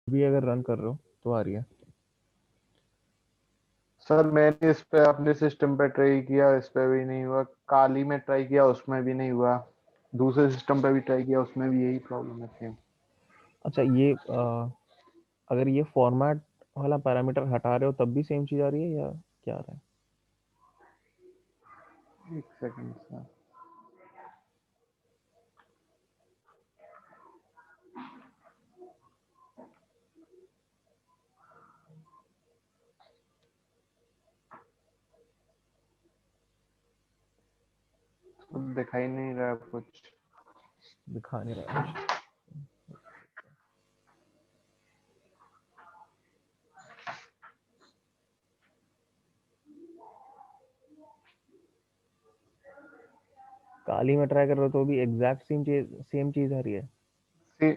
भी अगर रन कर रहे हो तो आ रही है। सर मैंने इस पे अपने सिस्टम पे ट्राई किया, इस पे भी नहीं हुआ। काली में ट्राई किया, उसमें भी नहीं हुआ। दूसरे सिस्टम पे भी ट्राई किया, उसमें भी यही प्रॉब्लम है सेम। अच्छा ये अगर ये फॉर्मेट वाला पैरामीटर हटा रहे हो तब भी सेम चीज़ आ रही है या क्या आ रहा है? एक सेकंड सर। अब दिखाई नहीं रहा कुछ। दिखा नहीं रहा कुछ। काली में ट्राई कर रहे हो तो भी एग्जैक्ट सेम चीज़ आ रही है। से,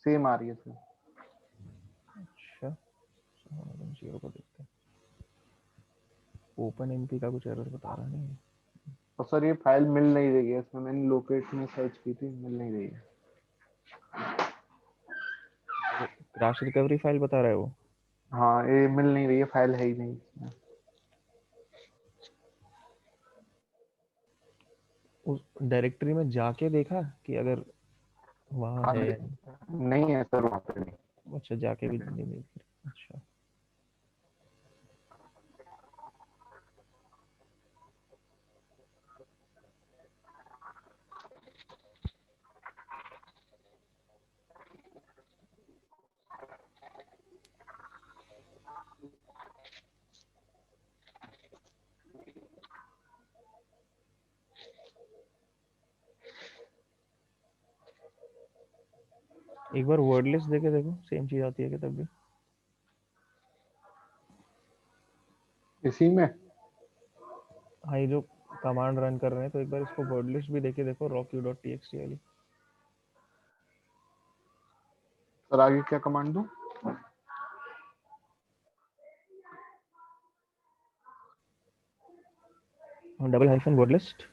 सेम आ रही है सर। अच्छा जीरो को देखते हैं। ओपन एमपी का कुछ एरर बता रहा नहीं है। और सर ये फाइल मिल नहीं रही है, इसमें मैंने लोकेट में सर्च की थी, मिल नहीं रही है। वो क्रैश रिकवरी फाइल बता रहा है वो। हाँ ये मिल नहीं रही है, फाइल है ही नहीं इसमें। उस डायरेक्टरी में जाके देखा कि अगर वहाँ हाँ है या नहीं। नहीं है सर वहाँ पे नहीं। अच्छा जाके भी नहीं मिल रही। अच्छा एक बार वर्ड लिस्ट देके देखो सेम चीज़ आती है कि तब भी। इसी में। हाँ ये जो कमांड रन कर रहे हैं तो एक बार इसको वर्ड लिस्ट भी देके देखो rockU.txt वाली। सर आगे क्या कमांड दूं? Double hyphen word list.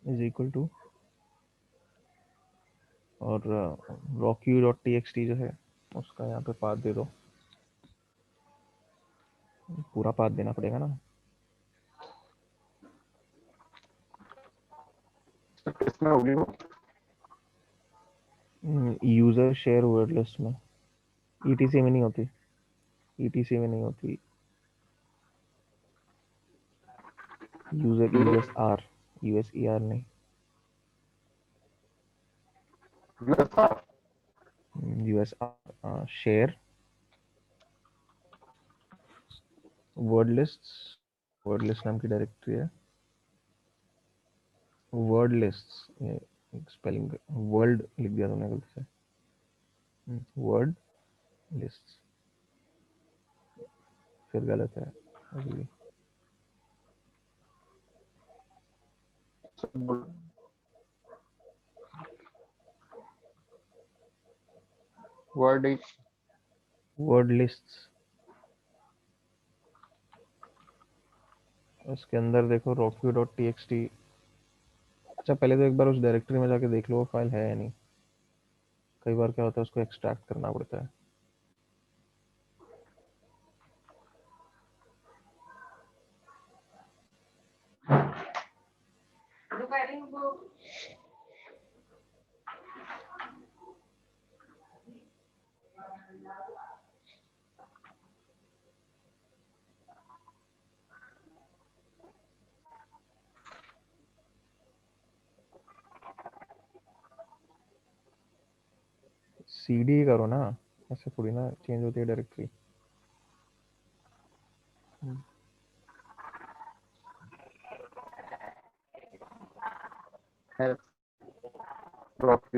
Is equal to और rockU.txt जो है उसका यहाँ पे पाथ दे दो। पूरा पाथ देना पड़ेगा ना। किसमें होगी वो? यूजर शेयर वर्ड लिस्ट में। ईटीसी में नहीं होती। ईटीसी में नहीं होती। यूजर यूएसईआर नहीं। यूएसआर शेयर वर्ड लिस्ट नाम की डायरेक्टरी है। वर्ड लिस्ट स्पेलिंग वर्ल्ड लिख दिया तुमने गलती से। वर्ड लिस्ट फिर गलत है अगली। वर्ड वर्ड लिस्ट इसके अंदर देखो rockU.txt। अच्छा पहले तो एक बार उस डायरेक्टरी में जाके देख लो वो फाइल है या नहीं। कई बार क्या होता है उसको एक्सट्रैक्ट करना पड़ता है। सीडी करो ना। ऐसे थोड़ी ना चेंज होती है डायरेक्टरी। है, रॉक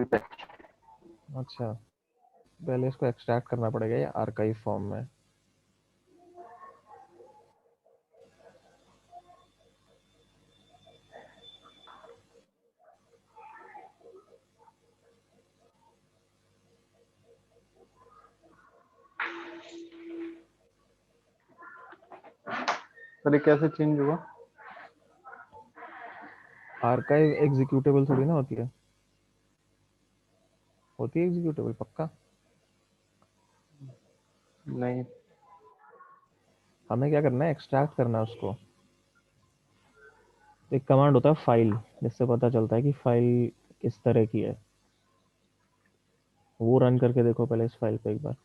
अच्छा पहले इसको एक्सट्रैक्ट करना पड़ेगा या आर्काइव फॉर्म में। पर ये कैसे चेंज हुआ? आर्काइव एग्जीक्यूटेबल थोड़ी ना होती है एग्जीक्यूटेबल पक्का। नहीं। हमें क्या करना है, एक्सट्रैक्ट करना है उसको। एक कमांड होता है फाइल, जिससे पता चलता है कि फाइल किस तरह की है। वो रन करके देखो पहले इस फाइल पे एक बार।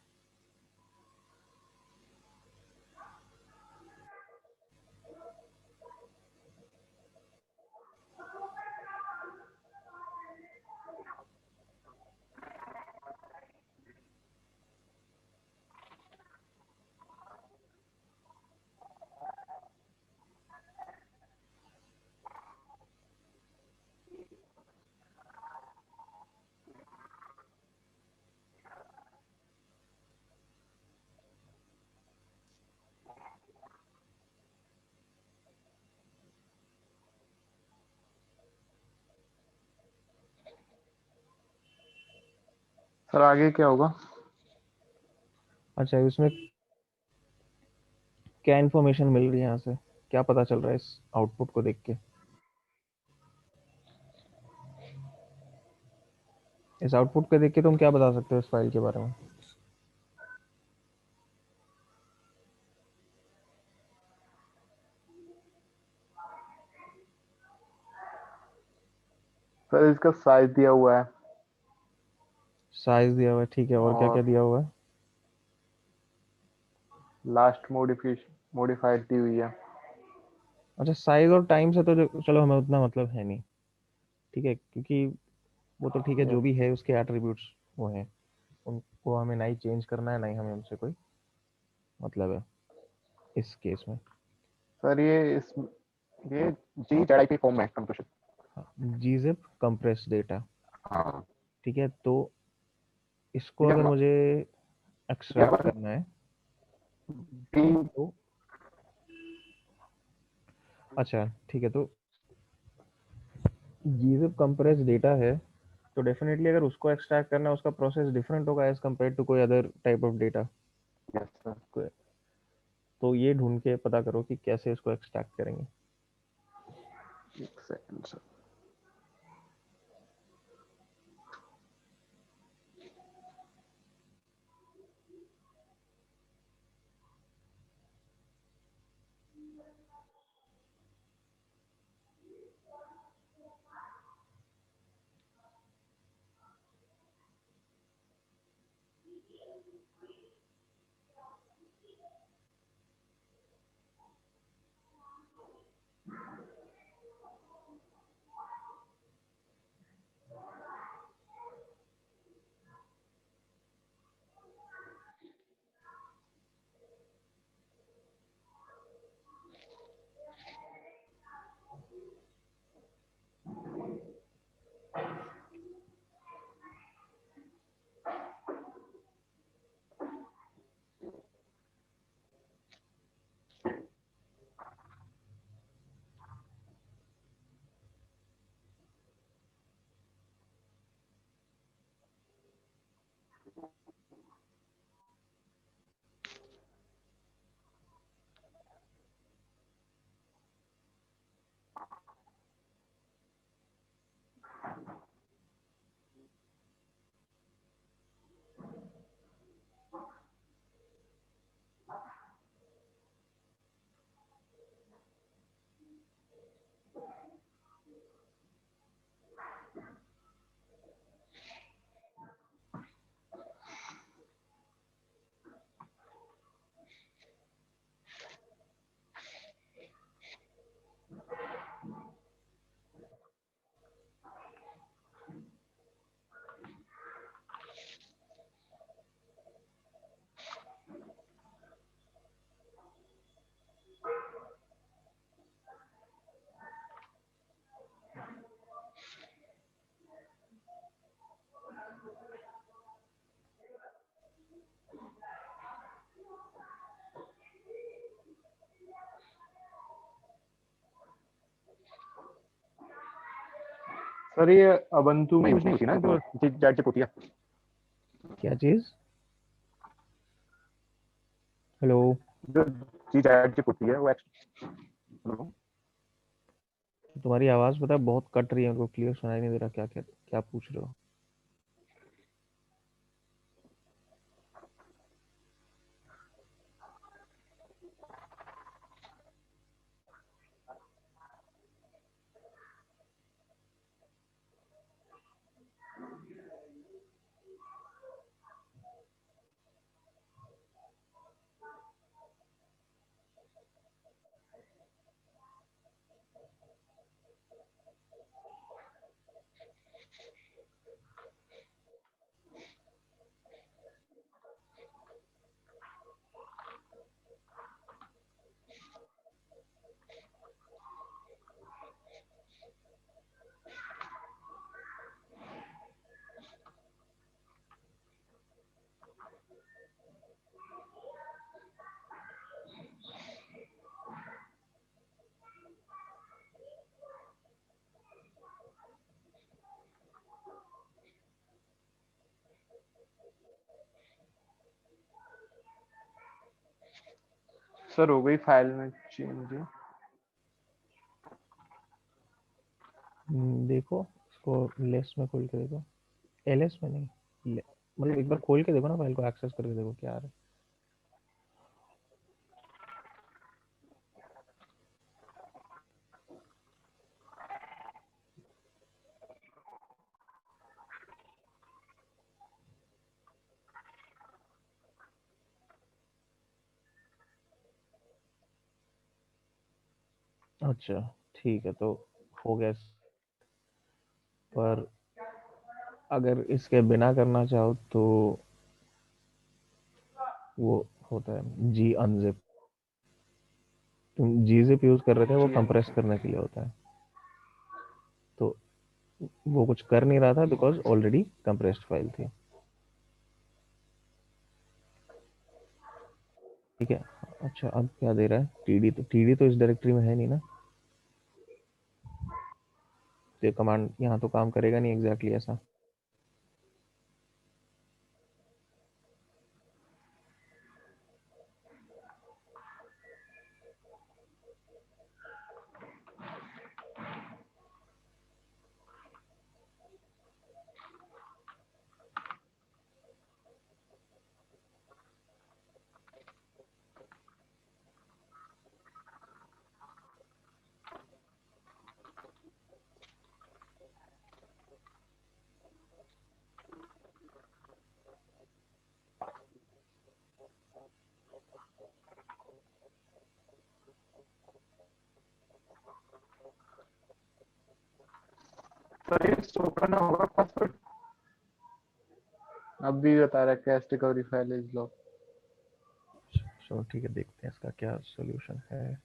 सर आगे क्या होगा? अच्छा, इसमें क्या इन्फॉर्मेशन मिल रही है यहाँ से, क्या पता चल रहा है इस आउटपुट को देख के? इस आउटपुट को देख के तुम क्या बता सकते हो इस फाइल के बारे में? सर इसका साइज दिया हुआ है साइज दिया हुआ है, ठीक है, और क्या क्या और दिया हुआ है? लास्ट मॉडिफिकेशन मॉडिफाइड दी हुई है। अच्छा, साइज और टाइम से तो चलो हमें उतना मतलब है नहीं, ठीक है, क्योंकि वो तो ठीक है, जो यस। भी है उसके एट्रीब्यूट्स वो हैं, उनको हमें ना ही चेंज करना है, ना ही हमें उनसे कोई मतलब है इस केस में। सर ये जी जेड आई पी फॉर्म में कंप्रेशन। gzip compressed डेटा, हाँ। ठीक है, तो इसको ठीक है अगर ना? मुझे ठीक है एक्सट्रैक्ट ना? करना है डी। तो अच्छा ठीक है, तो gzip compressed डेटा है, तो डेफिनेटली अगर उसको एक्सट्रैक्ट करना है, उसका प्रोसेस डिफरेंट होगा एज कम्पेयर टू कोई other type of data. Yes sir. तो ये ढूंढ के पता करो कि कैसे इसको एक्सट्रैक्ट करेंगे। एक सेकंड सर। सर ये अबंतु में यूज नहीं होती ना जो जेड चिप होती है? क्या चीज? हेलो? जो चीज ऐड की होती है वो हेलो। तुम्हारी आवाज पता है बहुत कट रही है, उनको क्लियर सुनाई नहीं दे रहा, क्या क्या क्या पूछ रहे हो। सर हो गई फाइल में चेंज। देखो इसको लेस में खोल के देखो, एलएस में नहीं, मतलब एक बार खोल के देखो ना, फाइल को एक्सेस करके देखो क्या आ रहा है। अच्छा ठीक है, तो हो गया। पर अगर इसके बिना करना चाहो तो वो होता है जी अनजिप। तुम जी जिप यूज कर रहे थे, वो जी कंप्रेस करने के लिए होता है, तो वो कुछ कर नहीं रहा था बिकॉज ऑलरेडी कंप्रेस्ड फाइल थी। ठीक है। अच्छा अब क्या दे रहा है, टीडी तो इस डायरेक्टरी में है नहीं ना, तो ये कमांड यहाँ तो काम करेगा नहीं एग्जैक्टली ऐसा। सर ये स्टोर करना होगा पासवर्ड। अब भी बता रहा है cash recovery file is lock. चलो ठीक है, देखते हैं इसका क्या सोल्यूशन है।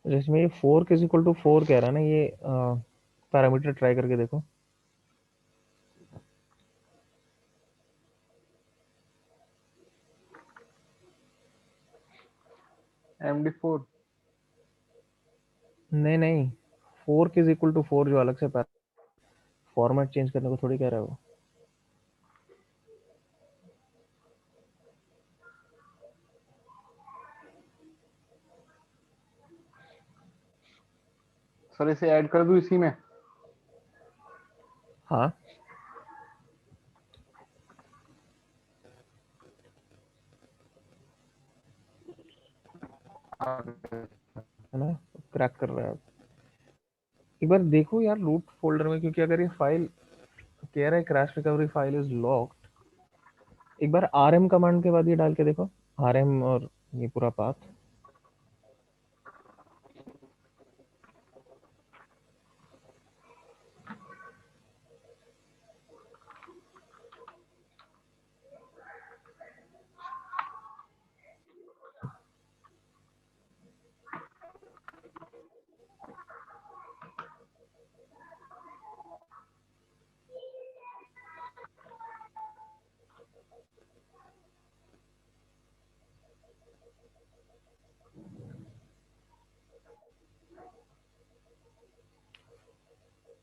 जिसमें ये फोर्क इज इक्वल टू 4 कह रहा है ना, ये पैरामीटर ट्राई करके देखो। MD4। नहीं नहीं, four is equal to four, जो अलग से फॉर्मेट चेंज करने को थोड़ी कह रहा है वो। सर इसे ऐड कर दूं इसी में? हाँ, है ना, क्रैक कर रहा है। एक बार देखो यार रूट फोल्डर में, क्योंकि अगर ये फाइल कह रहा है crash recovery file is locked, एक बार आरएम कमांड के बाद ये डाल के देखो, आरएम और ये पूरा पाथ।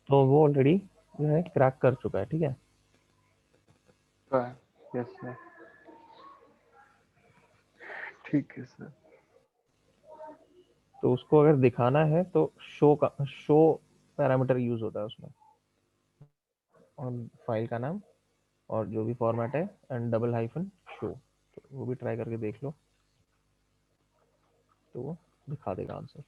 तो वो ऑलरेडी जो है क्रैक कर चुका है, ठीक है। यस सर, ठीक है सर। तो उसको अगर दिखाना है तो शो पैरामीटर यूज होता है उसमें, और फाइल का नाम और जो भी फॉर्मेट है एंड डबल हाइफन शो। तो वो भी ट्राई करके देख लो, तो वो दिखा देगा आंसर।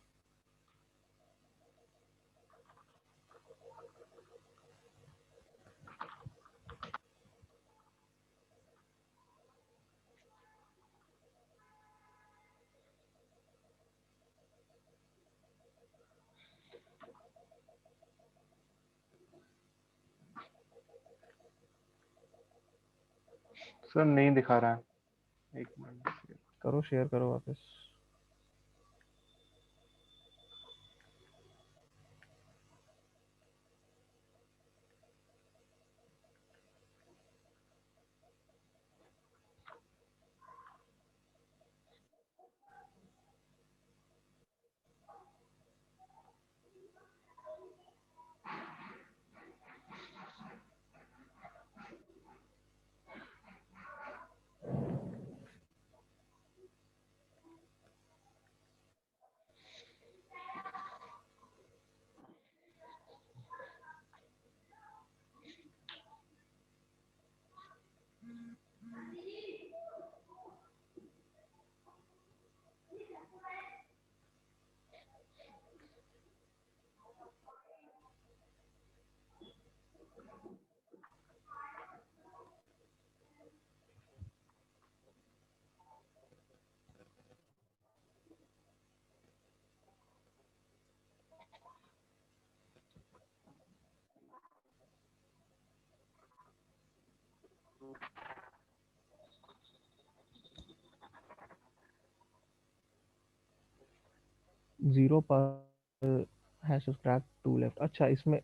सर नहीं दिखा रहा है, एक मिनट। करो, शेयर करो वापस। जीरो पर हैश क्रैक टू लेफ्ट। अच्छा, इसमें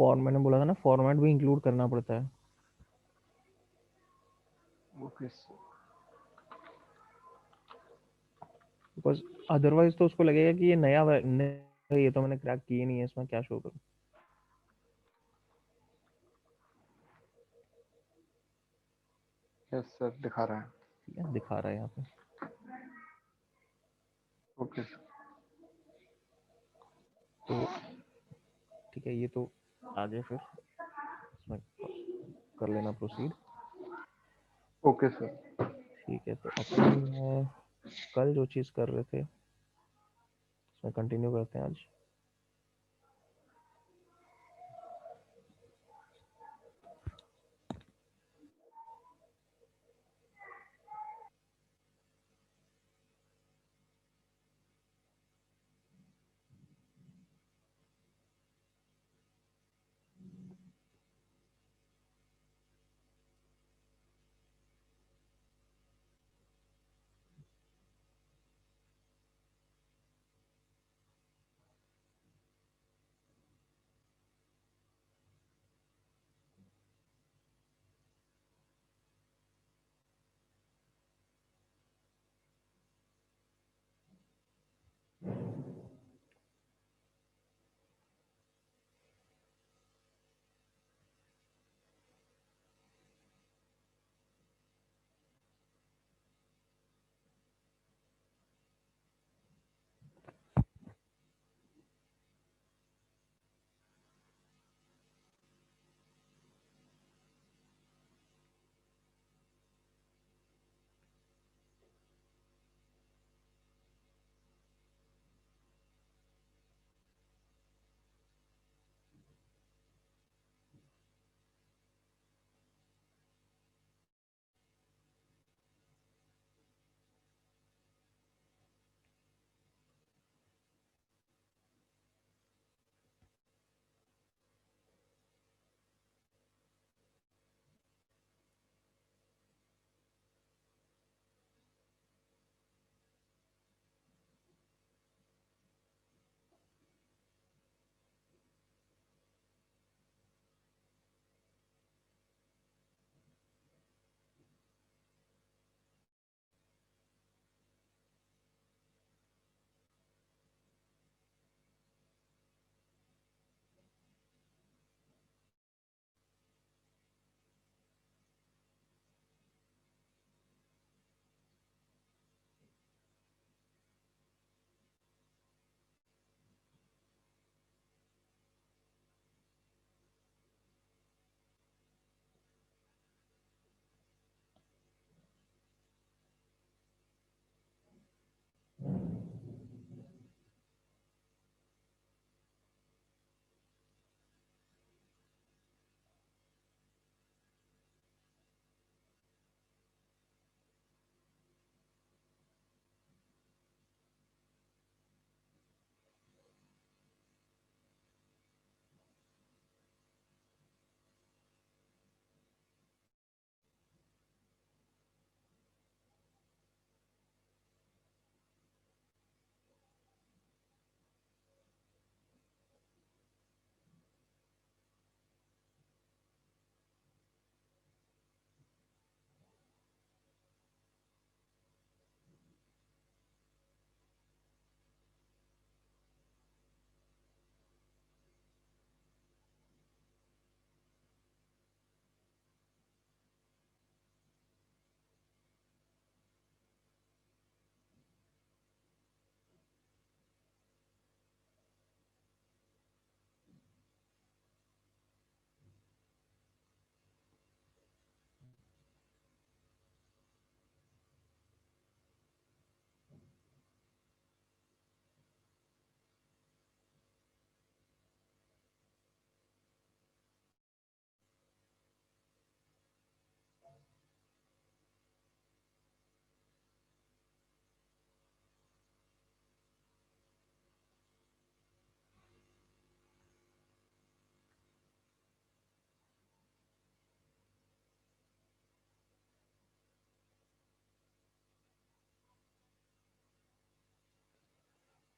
मैंने बोला था ना, फॉर्मेट भी इंक्लूड करना पड़ता है, ओके सर। बिकॉज अदरवाइज तो उसको लगेगा कि ये ये तो मैंने क्रैक किए नहीं है, इसमें क्या शो करूँ। यस सर, दिखा रहा है। ठीक है, दिखा रहा है यहाँ पे। Okay sir. तो ठीक है, ये तो आगे फिर इसमें कर लेना प्रोसीड। Okay sir. ठीक है, तो अपन कल जो चीज़ कर रहे थे उसमें कंटिन्यू करते हैं आज।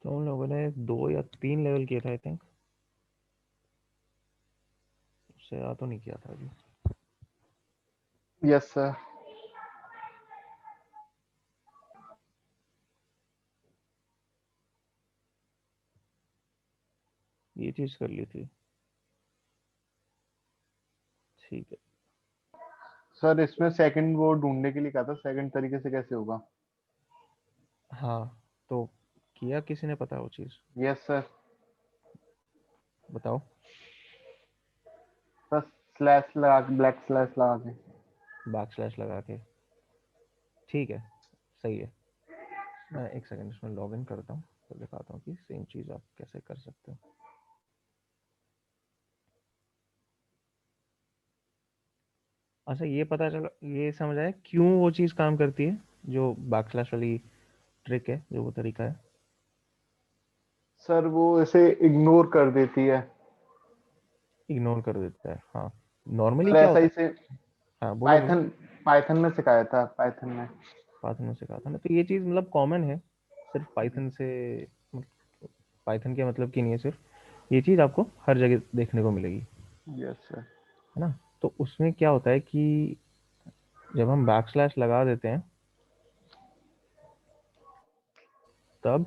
तो उन लोगों ने 2 या 3 लेवल किए थे आई थिंक, उससे ज़्यादा तो नहीं किया था अभी। Yes sir. ये चीज़ कर ली थी, ठीक है। सर इसमें सेकंड वो ढूंढने के लिए कहा था, सेकंड तरीके से कैसे होगा? हाँ, तो किया किसी ने पता वो चीज़? Yes sir. बताओ। बस स्लैश लगा के, ब्लैक स्लैश लगा के। बैक स्लैश लगा के, ठीक है, सही है। मैं एक सेकंड इसमें लॉग इन करता हूँ, तो दिखाता हूँ कि सेम चीज़ आप कैसे कर सकते हो। अच्छा, ये पता चला, ये समझ आया क्यों वो चीज़ काम करती है, जो बैक स्लैश वाली ट्रिक है, जो वो तरीका है। सर वो ऐसे इग्नोर कर देती है। इग्नोर कर देता है, हाँ। नॉर्मली सर क्या ऐसा होता ही है? से हाँ, बोलो बोलो। पाइथन पाइथन में सिखाया था, पाइथन में। पाइथन में सिखा था ना, तो ये चीज़ मतलब कॉमन है, सिर्फ पाइथन से, पाइथन के मतलब की नहीं है सिर्फ, ये चीज़ आपको हर जगह देखने को मिलेगी, यस सर। है ना। तो उसमें क्या होता है कि जब हम बैक स्लैश लगा देते हैं, तब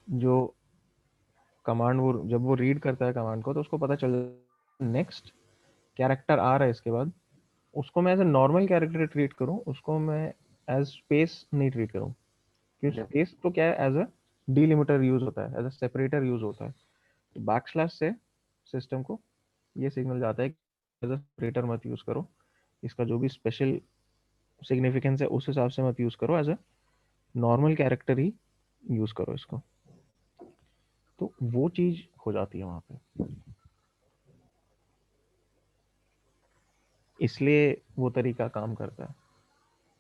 जो कमांड, वो जब वो रीड करता है कमांड को, तो उसको पता चल नेक्स्ट कैरेक्टर आ रहा है इसके बाद, उसको मैं as a normal character treat करूँ, उसको मैं एज स्पेस नहीं ट्रीट करूँ, क्योंकि यस। स्पेस तो क्या है, एज अ डिलिमिटर यूज होता है, एज अ सेपरेटर यूज होता है। तो बैक स्लैश से सिस्टम को ये सिग्नल जाता है कि एज अ सेपरेटर मत यूज करो, इसका जो भी स्पेशल सिग्निफिकेंस है उस हिसाब से मत यूज करो, एज अ नॉर्मल कैरेक्टर ही यूज करो इसको। तो वो चीज हो जाती है वहां पे, इसलिए वो तरीका काम करता है।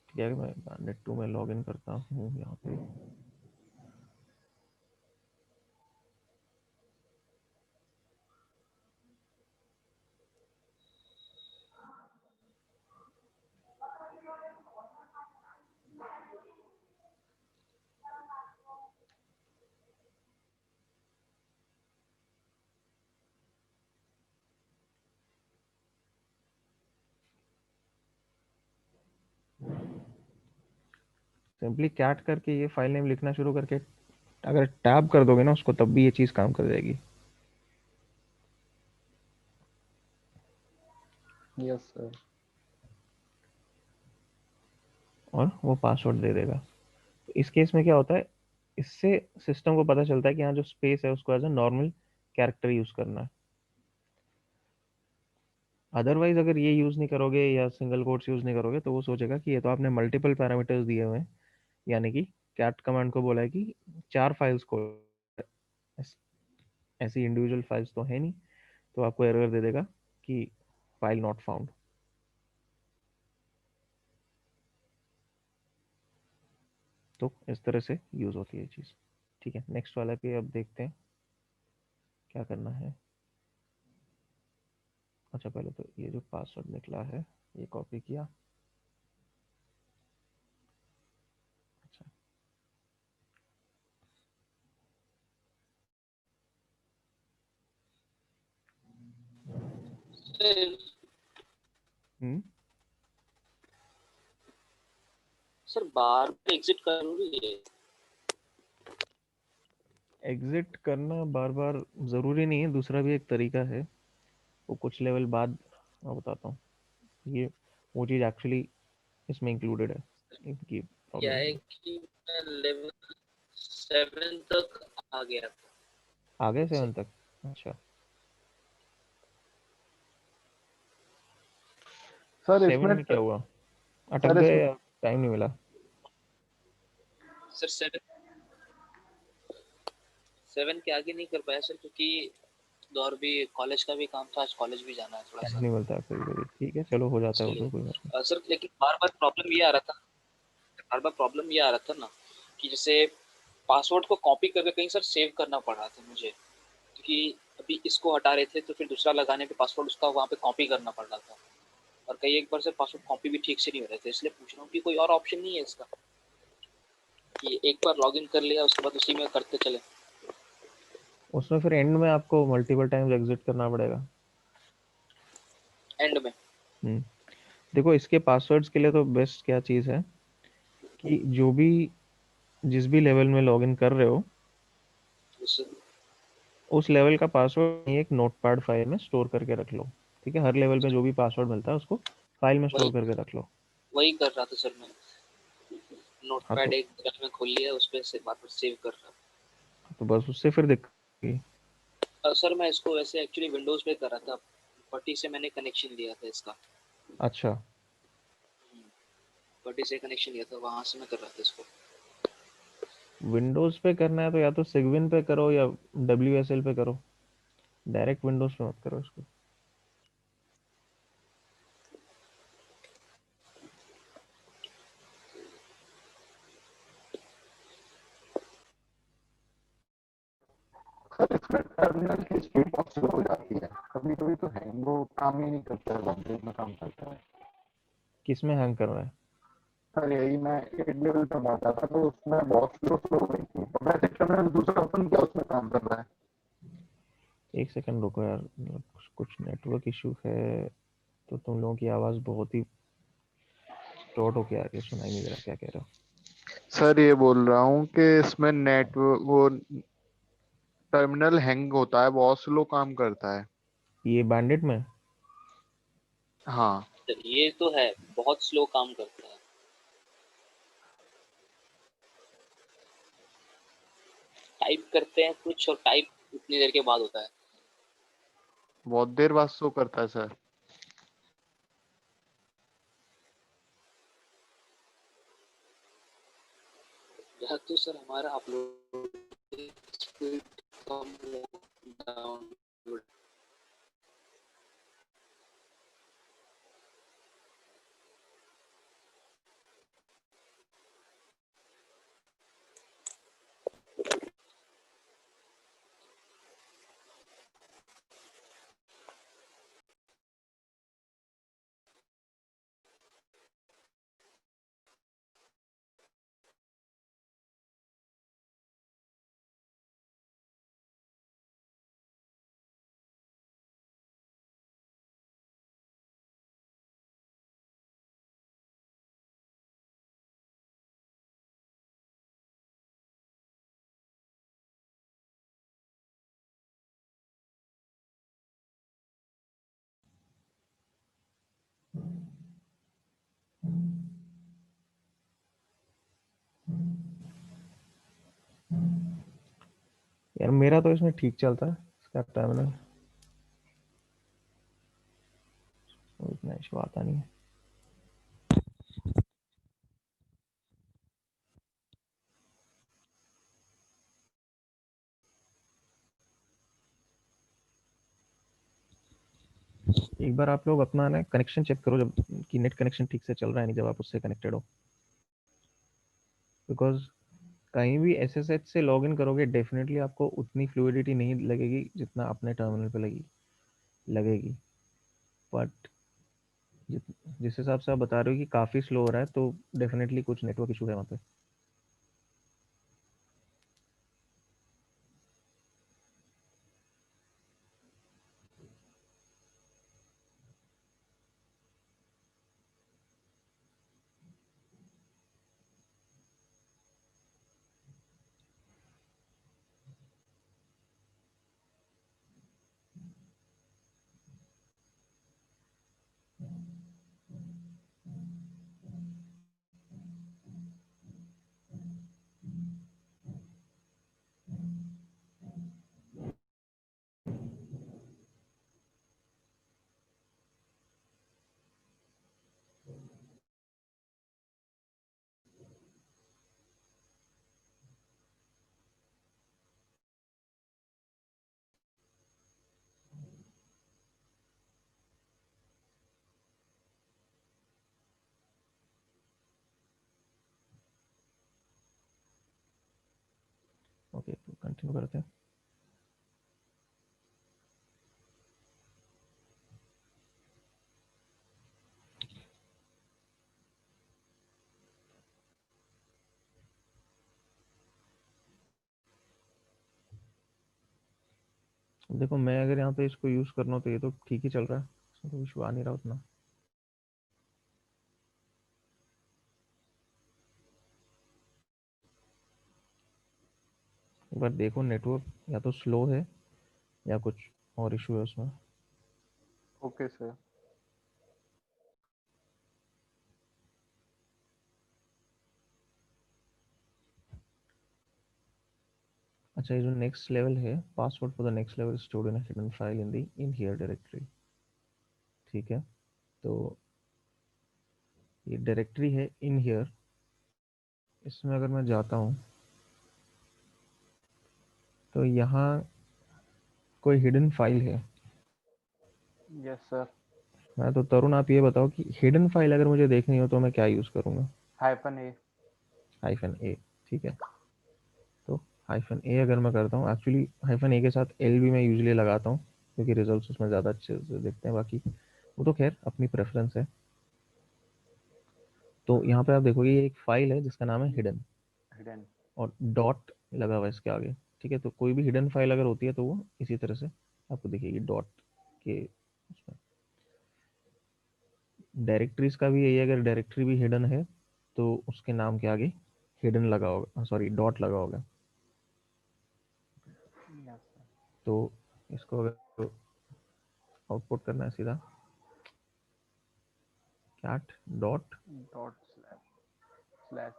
ठीक है, मैं नेट2 में लॉग इन करता हूँ यहाँ पे। सिंपली कैट करके ये फाइल नेम लिखना शुरू करके अगर टैब कर दोगे ना उसको, तब भी ये चीज़ काम कर जाएगी। Yes sir. और वो पासवर्ड दे देगा। तो इस केस में क्या होता है, इससे सिस्टम को पता चलता है कि हाँ, जो स्पेस है उसको as a normal character use करना है। अदरवाइज अगर ये यूज नहीं करोगे या सिंगल कोट्स यूज नहीं करोगे, तो वो सोचेगा कि ये तो आपने मल्टीपल पैरामीटर्स दिए हुए हैं, यानी कि कैट कमांड को बोला है कि 4 फाइल्स को, ऐसी इंडिविजुअल फाइल्स तो है नहीं, तो आपको एरर दे देगा कि फाइल नॉट फाउंड। तो इस तरह से यूज होती है ये चीज़। ठीक है, नेक्स्ट वाला पे अब देखते हैं क्या करना है। अच्छा, पहले तो ये जो पासवर्ड निकला है ये कॉपी किया। अच्छा। सर हम्म। सर बार एग्जिट जरूरी है? एग्जिट करना बार बार ज़रूरी नहीं है, दूसरा भी एक तरीका है, वो कुछ लेवल बाद मैं बताता हूँ। ये वो चीज़ एक्चुअली इसमें इंक्लूडेड है, इनकी क्या प्रॉब्लम है में। कि मैं लेवल 7 तक आ गया था आ गए से। 7 तक? अच्छा। सर 7 इसमें में क्या हुआ, अटक सर गए इसमें या टाइम नहीं मिला? सर 7 के आगे नहीं कर पाया सर, क्योंकि और भी कॉलेज का भी काम था, आज कॉलेज भी जाना है थोड़ा टाइम सा, नहीं मिलता कभी कभी, ठीक है, चलो हो जाता है वो इसलिए तो, कोई बात नहीं। सर। लेकिन बार बार प्रॉब्लम ये आ रहा था, बार बार प्रॉब्लम ये आ रहा था ना, कि जैसे पासवर्ड को कॉपी करके कहीं सर सेव करना पड़ रहा था मुझे, क्योंकि अभी इसको हटा रहे थे तो फिर दूसरा लगाने पे पासवर्ड उसका वहाँ पे कॉपी करना पड़ रहा था, और कई एक बार से पासवर्ड कॉपी भी ठीक से नहीं हो रहे थे, इसलिए पूछ रहा हूँ कि कोई और ऑप्शन नहीं है इसका। कि एक बार लॉगिन कर लिया उसके बाद उसी में करते चले। उसमें फिर एंड में आपको मल्टीपल टाइम्स एग्जिट करना पड़ेगा। एंड में हम्म। देखो इसके पासवर्ड्स के लिए तो बेस्ट क्या चीज़ है कि जो भी जिस भी लेवल में लॉगिन कर रहे हो उससे उस लेवल का पासवर्ड एक नोटपैड फाइल में स्टोर करके रख लो। ठीक है, हर लेवल में जो भी पासवर्ड मिलता है उसको फाइल में वही स्टोर करके रख लो। वही कर रहा था सर मैं। हाँ नोटपैड तो एक जगह में खोल लिया, उस पे से बार बार सेव कर रहा। बस उससे फिर दिक्कत होगी। सर मैं इसको वैसे एक्चुअली विंडोज पे कर रहा था, पट्टी से मैंने कनेक्शन लिया था इसका। अच्छा, पट्टी से कनेक्शन लिया था, वहां से मैं कर रहा था इसको। विंडोज पे करना है तो या तो सिगविन पे करो या WSL पे करो, डायरेक्ट विंडोज पे मत करो इसको। सर इसमें टर्मिनल की स्पीड बहुत स्लो हो जाती है, कभी कभी तो हैंग, वो काम ही नहीं करता है, बहुत देर में काम करता है। किस में हैंग कर रहा है? सर यही मैं 8 लेवल पे बांटा था तो उसमें बहुत स्लो स्लो हो रही थी, और मैंने टर्मिनल दूसरा ओपन किया उसमें काम कर रहा है। एक सेकंड रुको यार, मतलब कुछ नेटवर्क इशू है तो तुम लोगों की आवाज़ बहुत ही शॉर्ट होके आ रही है, सुनाई नहीं दे रहा क्या कह रहे हो। सर ये बोल रहा हूँ कि इसमें नेट वो टर्मिनल हैंग होता है, बहुत स्लो काम करता है। ये बैंडिट में? हाँ। तो ये तो है, बहुत स्लो काम करता है। टाइप करते हैं कुछ और टाइप उतनी देर के बाद होता है। बहुत देर बाद शो करता है सर। या तो सर हमारा अपलोड स्पीड कम डाउनलोड। यार मेरा तो इसमें ठीक चलता है इसका टर्मिनल, इतना इशू आता नहीं है। एक बार आप लोग अपना ना कनेक्शन चेक करो जब कि नेट कनेक्शन ठीक से चल रहा है नहीं, जब आप उससे कनेक्टेड हो। बिकॉज कहीं भी SSH से लॉगिन करोगे डेफिनेटली आपको उतनी फ्लूइडिटी नहीं लगेगी जितना अपने टर्मिनल पे लगेगी। बट जिस हिसाब से आप बता रहे हो कि काफ़ी स्लो हो रहा है तो डेफिनेटली कुछ नेटवर्क इशू है वहाँ पे। ओके तो कंटिन्यू करते हैं। देखो मैं अगर यहाँ पे इसको यूज करना हो तो ये तो ठीक ही चल रहा है, इसमें तो इशू आ नहीं रहा उतना। एक बार देखो नेटवर्क या तो स्लो है या कुछ और इशू है उसमें। Okay sir. अच्छा, ये जो नेक्स्ट लेवल है, password for the next level stored in hidden file in the in here directory. ठीक है, तो ये डायरेक्टरी है इन हियर, इसमें अगर मैं जाता हूँ तो यहाँ कोई हिडन फाइल है। Yes sir. मैं तो तरुण, आप ये बताओ कि हिडन फाइल अगर मुझे देखनी हो तो मैं क्या यूज करूँगा? -A। -A। ठीक है, तो -A अगर मैं करता हूँ, एक्चुअली -A के साथ L भी मैं यूजली लगाता हूँ क्योंकि रिजल्ट्स उसमें ज़्यादा अच्छे से दिखते हैं। बाकी वो तो खैर अपनी प्रेफरेंस है। तो यहाँ पे आप देखोगे ये एक फाइल है जिसका नाम है हिडन, हिडन। और डॉट लगा हुआ है इसके आगे। ठीक है, तो कोई भी हिडन फाइल अगर होती है तो वो इसी तरह से आपको दिखेगी डॉट के उसमें। डायरेक्टरीज का भी यही है, अगर डायरेक्टरी भी हिडन है तो उसके नाम के आगे हिडन लगा होगा, सॉरी डॉट लगा होगा। Yes sir. तो इसको अगर आउटपुट करना है सीधा cat dot dot slash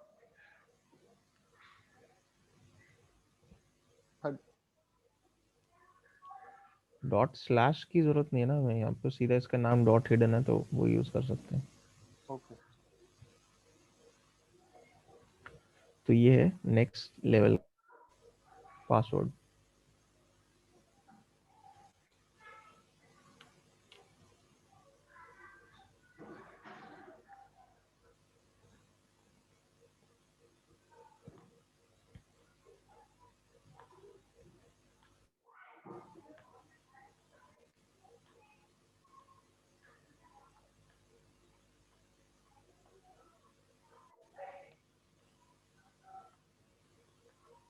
dot slash की जरूरत नहीं है ना, मैं यहाँ पे सीधा इसका नाम डॉट हिडन है तो वो यूज कर सकते हैं। ओके। तो ये है नेक्स्ट लेवल पासवर्ड।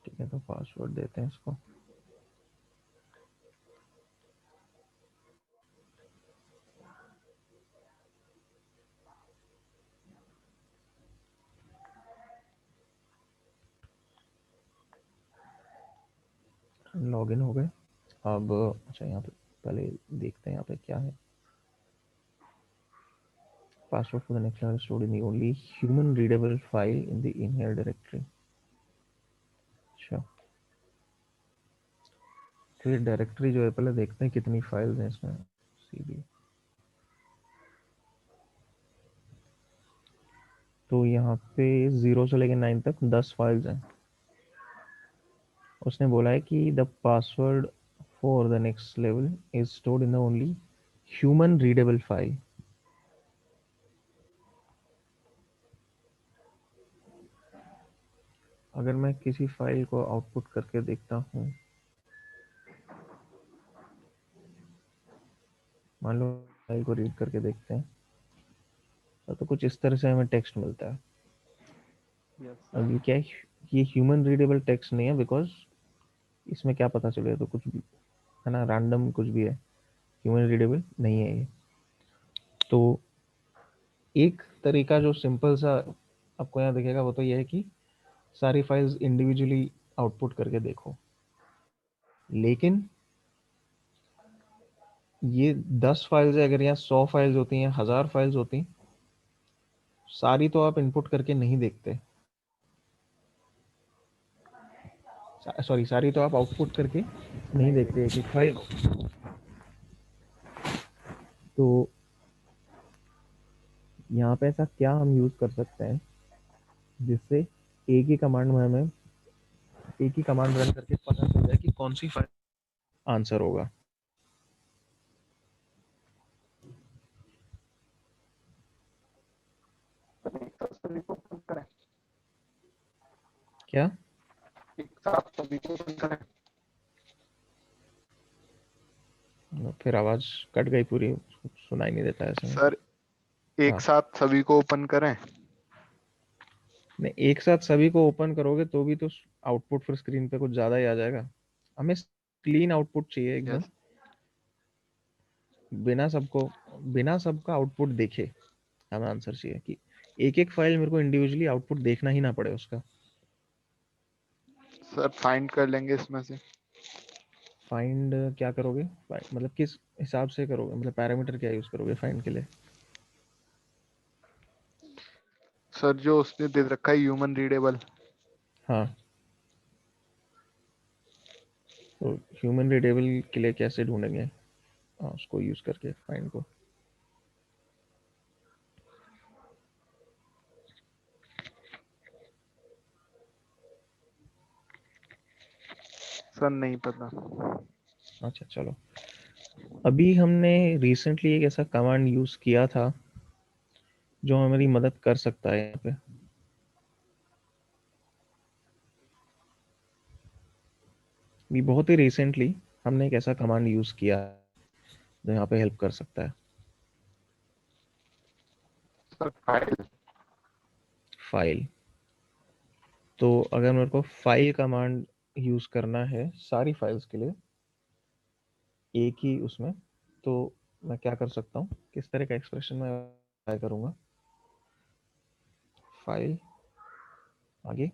ठीक है, तो पासवर्ड देते हैं इसको। लॉगिन हो गए। अब अच्छा, यहाँ पे पहले देखते हैं यहाँ पे क्या है। Password for the next level stored in the only human readable file in the inhere directory. अच्छा, तो ये डायरेक्टरी जो है, पहले देखते हैं कितनी फाइल्स हैं इसमें। सीधी तो यहाँ पे 0 से लेकर 9 तक 10 फाइल्स हैं। उसने बोला है कि the password for the next level is stored in the only human readable file. अगर मैं किसी फाइल को आउटपुट करके देखता हूँ, मान लो फाइल को रीड करके देखते हैं, तो कुछ इस तरह से हमें टेक्स्ट मिलता है। यस अब सर। ये क्या है? ये ह्यूमन रीडेबल टेक्स्ट नहीं है, बिकॉज इसमें क्या पता चले, तो कुछ भी है ना, रैंडम कुछ भी है, ह्यूमन रीडेबल नहीं है ये। तो एक तरीका जो सिंपल सा आपको यहाँ दिखेगा वो तो ये है कि सारी फाइल्स इंडिविजुअली आउटपुट करके देखो। लेकिन ये 10 फाइल्स है, अगर यहाँ 100 फाइल्स होती हैं, 1000 फाइल्स होती, सारी तो आप इनपुट करके नहीं देखते, सॉरी सारी तो आप आउटपुट करके नहीं नहीं देखते एक एक फाइल। तो यहाँ पे ऐसा क्या हम यूज कर सकते हैं जिससे एक ही कमांड में हमें एक ही कमांड रन करके पता चल जाए कि कौन सी फाइल आंसर होगा। सर, एक साथ सभी को ओपन करें। क्या? एक साथ सभी को ओपन करें। फिर आवाज कट गई पूरी, सुनाई नहीं देता ऐसे में। सर, एक हाँ, साथ सभी को ओपन करें। नहीं, एक साथ सभी को ओपन करोगे तो भी तो आउटपुट फिर स्क्रीन पे कुछ ज्यादा ही आ जाएगा। हमें क्लीन आउटपुट चाहिए एकदम। यस बिना सबका आउटपुट देखे हमें आंसर चाहिए कि एक एक फाइल मेरे को इंडिविजुअली आउटपुट देखना ही ना पड़े उसका। सर फाइंड कर लेंगे इसमें से। फाइंड क्या करोगे? मतलब किस हिसाब से करोगे? मतलब पैरामीटर क्या यूज करोगे फाइंड के लिए? सर जो उसने दे रखा है ह्यूमन रीडेबल। हाँ, तो ह्यूमन रीडेबल के लिए कैसे ढूंढेंगे? हाँ, उसको यूज करके फाइंड को। सर नहीं पता। अच्छा चलो, अभी हमने रिसेंटली एक ऐसा कमांड यूज किया था जो हमारी मदद कर सकता है यहाँ पे। भी बहुत ही रिसेंटली हमने एक ऐसा कमांड यूज किया जो यहाँ पे हेल्प कर सकता है। Sir file. फाइल। तो अगर मेरे को फाइल कमांड यूज करना है सारी फाइल्स के लिए एक ही उसमें, तो मैं क्या कर सकता हूँ? किस तरह का एक्सप्रेशन मैं अप्लाई करूँगा? फाइल, आगे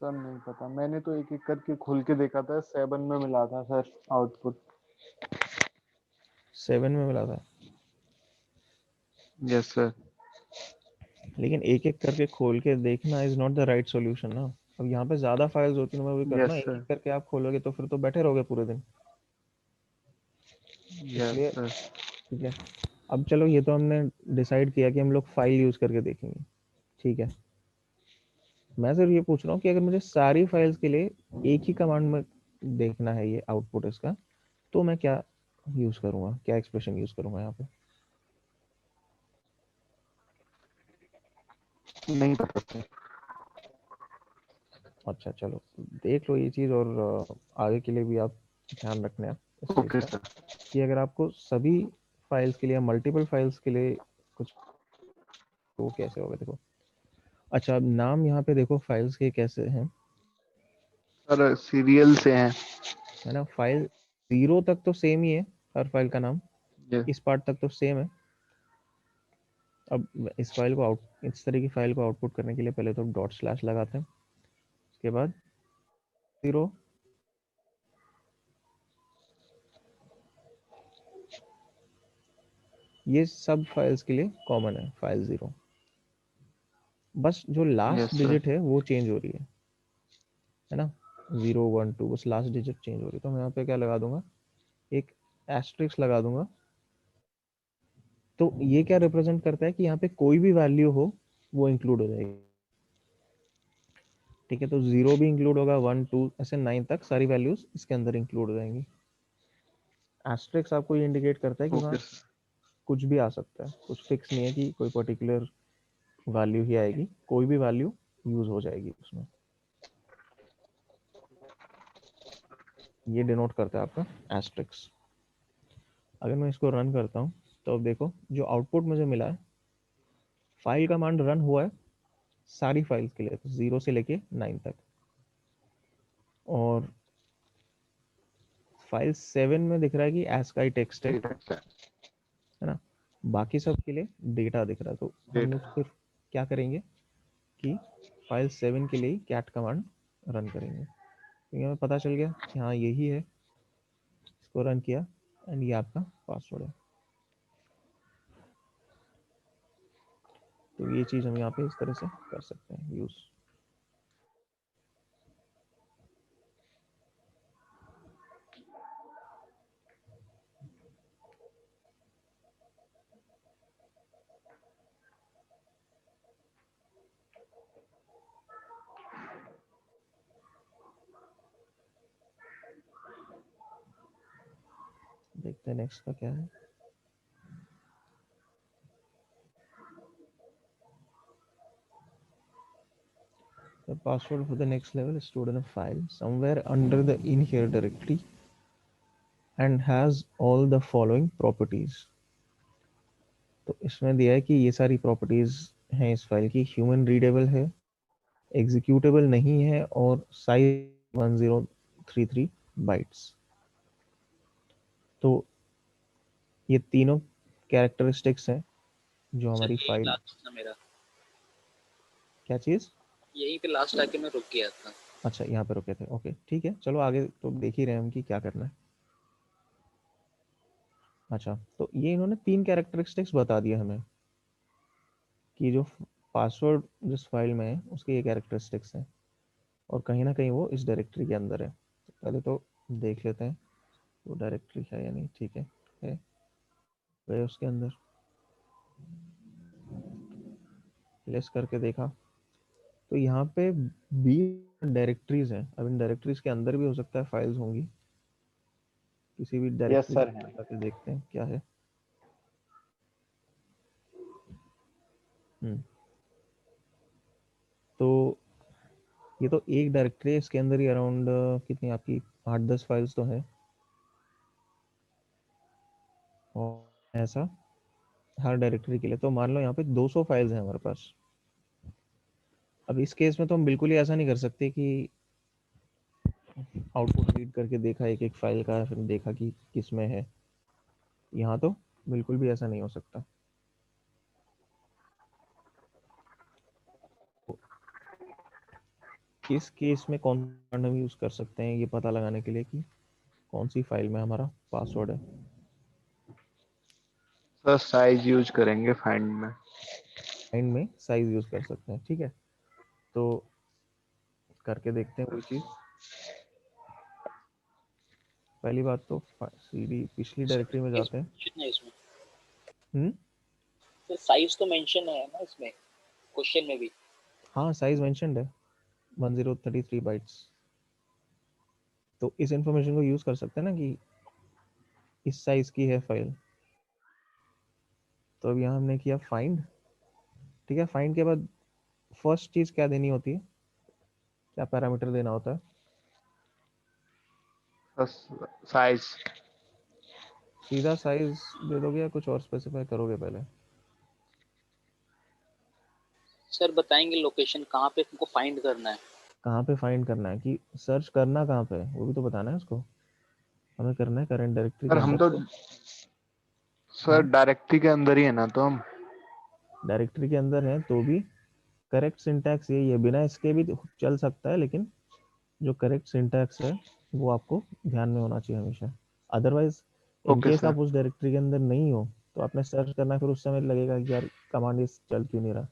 सर नहीं पता, मैंने तो एक एक करके खोल के देखा था, 7 में मिला था सर आउटपुट। 7 में मिला था, यस सर। लेकिन एक एक करके खोल के देखना is not the right solution ना। अब यहाँ पे ज्यादा फाइल्स होती है, मैं वही करूँ ना, यस एक एक सर। करके आप खोलोगे तो फिर तो बैठे रहोगे पूरे दिन। यस इसलिए सर। ठीक है, अब चलो ये तो हमने डिसाइड किया कि हम लोग फाइल यूज करके देखेंगे, ठीक है। मैं सिर्फ ये पूछ रहा हूँ कि अगर मुझे सारी फाइल्स के लिए एक ही कमांड में देखना है ये आउटपुट इसका, तो मैं क्या यूज करूंगा, क्या एक्सप्रेशन यूज करूंगा यहाँ पे? नहीं पता सर। अच्छा चलो, देख लो ये चीज़, और आगे के लिए भी आप ध्यान रखना इस चीज़ ओके का सर। कि अगर आपको सभी फाइल्स के लिए, मल्टीपल फाइल्स के लिए कुछ, तो कैसे होगा देखो। अच्छा, अब नाम यहाँ पे देखो फाइल्स के कैसे हैं, सर सीरियल से हैं। है ना? फाइल 0 तक तो सेम ही है, हर फाइल का नाम यस। इस पार्ट तक तो सेम है। अब इस तरह की फाइल को आउटपुट करने के लिए पहले तो डॉट स्लैश लगाते हैं, उसके बाद 0, ये सब फाइल्स के लिए कॉमन है फाइल 0, बस जो लास्ट यस सर। डिजिट है वो चेंज हो रही है ना? 0 1 2, बस लास्ट डिजिट चेंज हो रही है, तो मैं यहाँ पे क्या लगा दूंगा, एक एस्ट्रिक्स लगा दूंगा। तो ये क्या रिप्रेजेंट करता है कि यहाँ पे कोई भी वैल्यू हो वो इंक्लूड हो जाएगी, ठीक है। तो 0 भी इंक्लूड होगा, 1 2 ऐसे 9 तक सारी वैल्यूज इसके अंदर इंक्लूड हो जाएंगी। एस्ट्रिक्स आपको ये इंडिकेट करता है कि ओके वहाँ कुछ भी आ सकता है, कुछ फिक्स नहीं है कि कोई पर्टिकुलर वैल्यू ही आएगी, कोई भी वैल्यू यूज हो जाएगी उसमें। ये डिनोट करता है आपका एस्ट्रिक्स। अगर मैं इसको रन करता हूँ तो अब देखो जो आउटपुट मुझे मिला है, फाइल कमांड रन हुआ है सारी फाइल्स के लिए, तो 0 से लेके 9 तक, और फाइल 7 में दिख रहा है कि एज का ही टेक्स्ट है ना? बाकी सब के लिए डेटा दिख रहा है, तो हम लोग डेटा। फिर क्या करेंगे कि फाइल 7 के लिए कैट कमांड रन करेंगे, क्योंकि हमें पता चल गया कि हाँ यही है, इसको रन किया एंड ये आपका पासवर्ड है। तो ये चीज़ हम यहाँ पे इस तरह से कर सकते हैं यूज़। देखते हैं नेक्स्ट का क्या है। The password for the next level is stored in a file somewhere under the in here directory and has all the following properties। तो इसमें दिया है कि ये सारी प्रॉपर्टीज हैं इस फाइल की। ह्यूमन रीडेबल है, एग्जीक्यूटेबल नहीं है, और साइज 1033 बाइट्स। तो ये तीनों कैरेक्टरिस्टिक्स हैं जो सर हमारी यही फाइल। लास्ट था मेरा, क्या चीज़? यहीं पे लास्ट आके मैं रुक गया था। अच्छा, यहाँ पे रुके थे। ओके ठीक है, चलो आगे तो देख ही रहे हैं हम कि क्या करना है। अच्छा, तो ये इन्होंने 3 कैरेक्टरिस्टिक्स बता दिए हमें कि जो पासवर्ड जिस फाइल में है उसके ये कैरेक्टरिस्टिक्स हैं, और कहीं ना कहीं वो इस डायरेक्टरी के अंदर है। तो पहले तो देख लेते हैं वो डायरेक्टरी है या नहीं। ठीक है, गए उसके अंदर, लिस्ट करके देखा तो यहाँ पे 20 डायरेक्टरीज हैं। अब इन डायरेक्टरीज के अंदर भी हो सकता है फाइल्स होंगी। किसी भी यस डायरेक्टरी सर के है। अंदर जाके देखते हैं क्या है। तो ये तो एक डायरेक्टरी है, इसके अंदर ही अराउंड कितनी आपकी 8-10 फाइल्स तो हैं, और ऐसा हर डायरेक्टरी के लिए। तो मान लो यहाँ पे 200 फाइल्स हैं हमारे पास। अब इस केस में तो हम बिल्कुल ही ऐसा नहीं कर सकते कि आउटपुट रीड करके देखा एक एक फाइल का, फिर देखा कि किस में है। यहाँ तो बिल्कुल भी ऐसा नहीं हो सकता। इस केस में कौन सा हम यूज़ कर सकते हैं ये पता लगाने के लिए कि कौन सी फाइल में हमारा पासवर्ड है। सर साइज यूज करेंगे फाइंड में। फाइंड में साइज यूज़ कर सकते हैं, ठीक है। तो करके देखते हैं वही चीज़। पहली बात तो सीडी पिछली डायरेक्टरी में जाते हैं। मेंशन है इसमें, हम्म, तो साइज तो मेंशन है ना इसमें, क्वेश्चन में भी। हाँ साइज मेंशन्ड है 1033 बाइट्स। तो इस इंफॉर्मेशन को यूज़ कर सकते हैं ना कि इस साइज की है फाइल। तो अब यहाँ हमने किया फाइंड। ठीक है, फाइंड के बाद फर्स्ट चीज़ क्या देनी होती है, क्या पैरामीटर देना होता है? साइज। सीधा साइज दे दोगे या कुछ और स्पेसिफाई करोगे पहले? सर बताएंगे लोकेशन कहाँ पे तुमको फाइंड करना है। कहाँ पे फाइंड करना है, कि सर्च करना कहाँ पे है वो भी तो बताना है उसको। हमें करना है करंट डायरेक्टरी के सर हम अंदर तो तो। सर हाँ, डायरेक्टरी के अंदर ही है ना, तो हम डायरेक्टरी के अंदर है तो भी करेक्ट सिंटैक्स यही है। बिना इसके भी चल सकता है, लेकिन जो करेक्ट सिंटैक्स है वो आपको ध्यान में होना चाहिए हमेशा। Otherwise in okay case sir. आप उस डायरेक्टरी के अंदर नहीं हो तो आपने सर्च करना, फिर उस समय लगेगा कि यार कमांड इस चल क्यों नहीं रहा।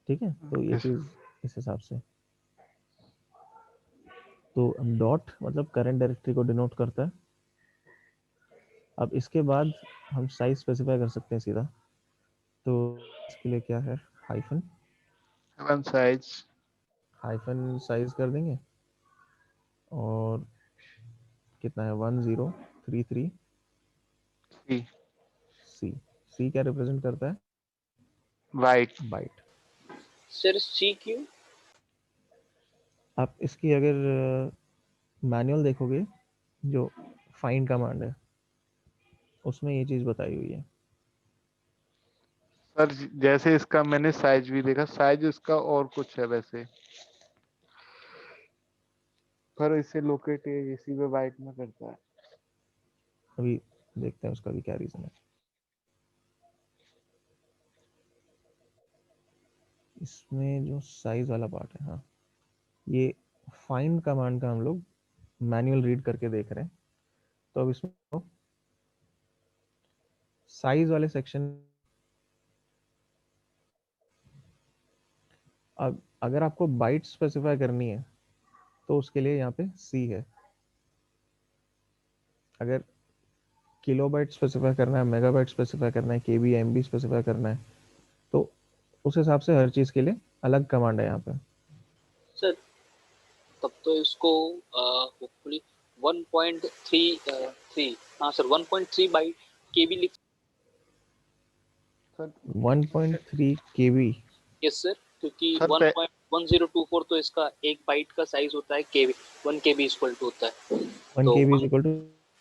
ठीक है, तो ये ओके सर। चीज़ इस हिसाब से। तो डॉट मतलब करंट डायरेक्टरी को डिनोट करता है। अब इसके बाद हम साइज स्पेसिफाई कर सकते हैं सीधा। तो इसके लिए क्या है, hyphen. One size. Hyphen size कर देंगे, और कितना है 1033 सी। सी। सी क्या रिप्रेजेंट करता है? White. Byte. Sir C Q. आप इसकी अगर मैनुअल देखोगे, जो फाइंड कमांड है उसमें ये चीज़ बताई हुई है। सर जैसे इसका मैंने साइज भी देखा, साइज इसका और कुछ है वैसे, पर इसे लोकेट इसी पे वाइट में करता है। अभी देखते हैं उसका भी क्या रीज़न है। इसमें जो साइज वाला पार्ट है, हाँ, ये फाइंड कमांड का हम लोग मैनुअल रीड करके देख रहे हैं। तो अब इसमें साइज वाले सेक्शन, अब अगर आपको बाइट स्पेसिफाई करनी है तो उसके लिए यहाँ पे सी है। अगर किलोबाइट स्पेसिफाई करना है, मेगाबाइट स्पेसिफाई करना है, केबी एमबी स्पेसिफाई करना है, तो उस हिसाब से हर चीज़ के लिए अलग कमांड है यहाँ पे। सर तब तो इसको होपफुली 1.3 हाँ सर 1.3 बाइट के बी लिख। सर 1.3 केबी। यस सर, क्योंकि सर 1.1024 तो इसका एक बाइट का साइज होता है, केबी 1 केबी इक्वल टू होता है। 1 तो केबी इज इक्वल टू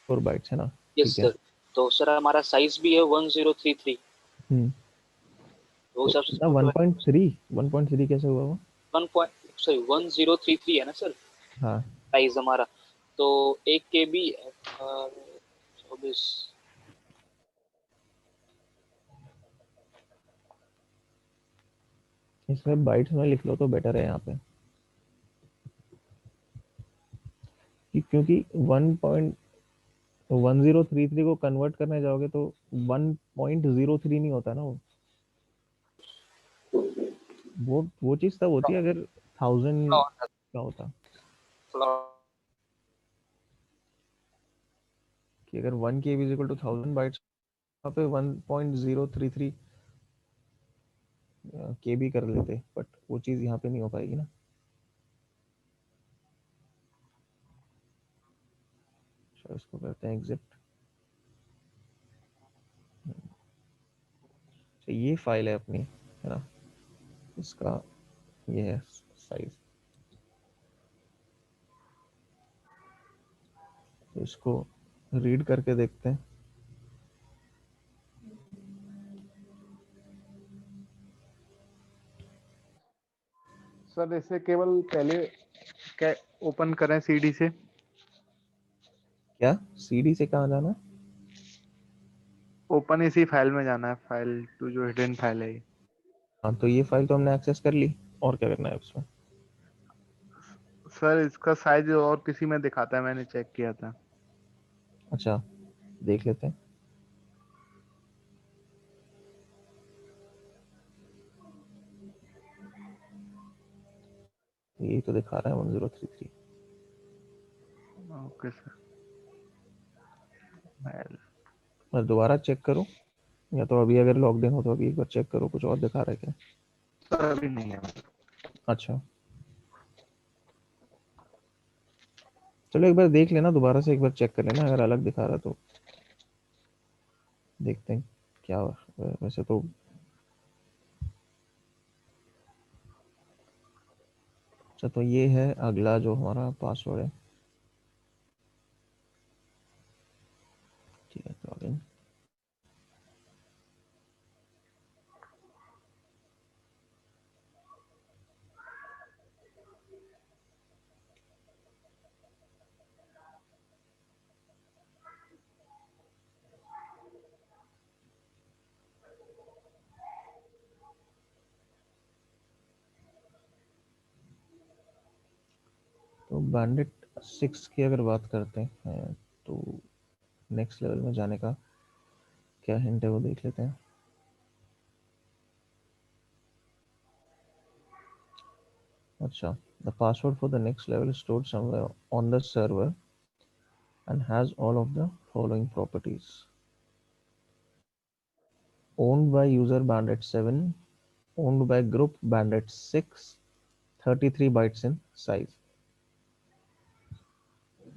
4 बाइट्स है ना? यस ठीक है। सर। तो सर हमारा साइज भी है 1033। हम्म। वो तो हिसाब से ना 1.3 कैसे हुआ वो? 1033 है ना सर हाँ, साइज हमारा। तो 1 KB 24। इसमें बाइट्स में लिख लो तो बेटर है यहाँ पे, क्योंकि 1.1033 को कन्वर्ट करने जाओगे तो 1.03 नहीं होता ना वो। वो चीज़ तब होती है अगर 1000 का होता, कि अगर 1 KB is equal to 1000 bytes, वहाँ पे 1.033 KB कर लेते, बट वो चीज़ यहाँ पे नहीं हो पाएगी ना। तो इसको करते हैं एग्जिट। तो ये फाइल है अपनी, है ना? इसका ये है साइज। तो इसको रीड करके देखते हैं। सर इसे केवल पहले ओपन करें सीडी से? क्या सीडी से कहाँ जाना है? ओपन इसी फाइल में जाना है, फाइल टू जो हिडन फाइल है ये। हाँ, तो ये फाइल तो हमने एक्सेस कर ली, और क्या करना है उसमें? सर इसका साइज और किसी में दिखाता है, मैंने चेक किया था। अच्छा, देख लेते हैं। यही तो दिखा रहा है 1033। Okay sir. फाइल मैं दोबारा चेक करूं, या तो अभी अगर लॉग्ड इन हो तो अभी एक बार चेक करो, कुछ और दिखा रहा है क्या? सर अभी नहीं है। अच्छा, चलो एक बार देख लेना, दोबारा से एक बार चेक कर लेना, अगर अलग दिखा रहा है तो देखते हैं क्या। वैसे तो अच्छा, तो ये है अगला जो हमारा पासवर्ड है। ठीक है, लॉगिन। तो बैंडिट 6 की अगर बात करते हैं तो नेक्स्ट लेवल में जाने का क्या हिंट है वो देख लेते हैं। अच्छा, the password for the next level is stored somewhere on the server and has all of the following properties: owned by user bandit 7, owned by group bandit 6, 33 bytes in size।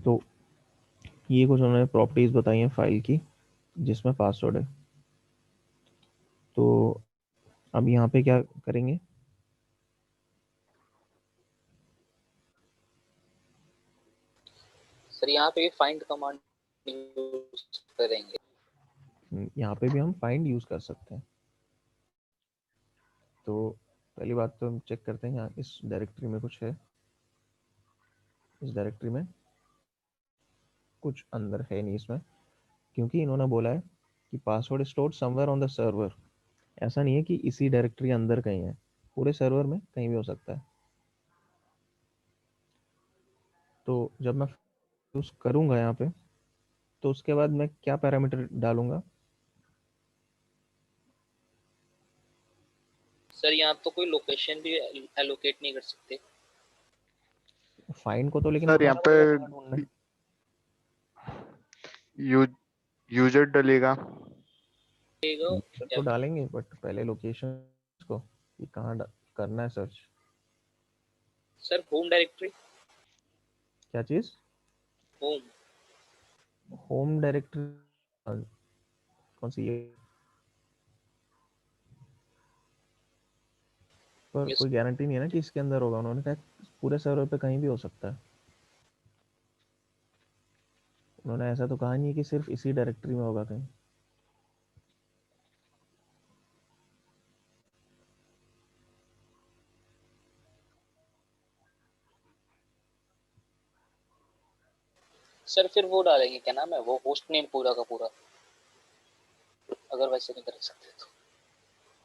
तो ये कुछ उन्होंने प्रॉपर्टीज बताई हैं file की जिसमें password है। तो अब यहाँ पे क्या करेंगे? सर यहाँ पे फाइंड कमांड यूज करेंगे। यहाँ पे भी हम फाइंड यूज कर सकते हैं। तो पहली बात तो हम चेक करते हैं यहाँ इस डायरेक्टरी में कुछ है। इस डायरेक्टरी में कुछ अंदर है नहीं इसमें, क्योंकि इन्होंने बोला है कि password stored somewhere on the server. ऐसा नहीं है कि इसी डायरेक्टरी अंदर कहीं है, पूरे सर्वर में कहीं भी हो सकता है। तो जब मैं यूज करूंगा यहाँ पे, तो उसके बाद मैं क्या पैरामीटर डालूंगा? सर यहाँ तो कोई लोकेशन भी एलोकेट नहीं कर सकते। फाइंड को तो लेकिन सर यहाँ बताना पे पड़ेगा कहाँ ढूंढना है। You, user डलेगा। यूजर तो डालेंगे, बट पहले लोकेशन को कि कहाँ करना है सर्च। Sir home directory. क्या चीज? होम। होम डायरेक्टरी कौन सी है? पर यस। कोई गारंटी नहीं है ना कि इसके अंदर होगा। उन्होंने कहा पूरे सर्वर पे कहीं भी हो सकता है। उन्होंने ऐसा तो कहा नहीं है कि सिर्फ इसी डायरेक्टरी में होगा कहीं। सर फिर वो डालेंगे, क्या नाम है वो, होस्ट नेम पूरा का पूरा, अगर वैसे नहीं कर सकते तो।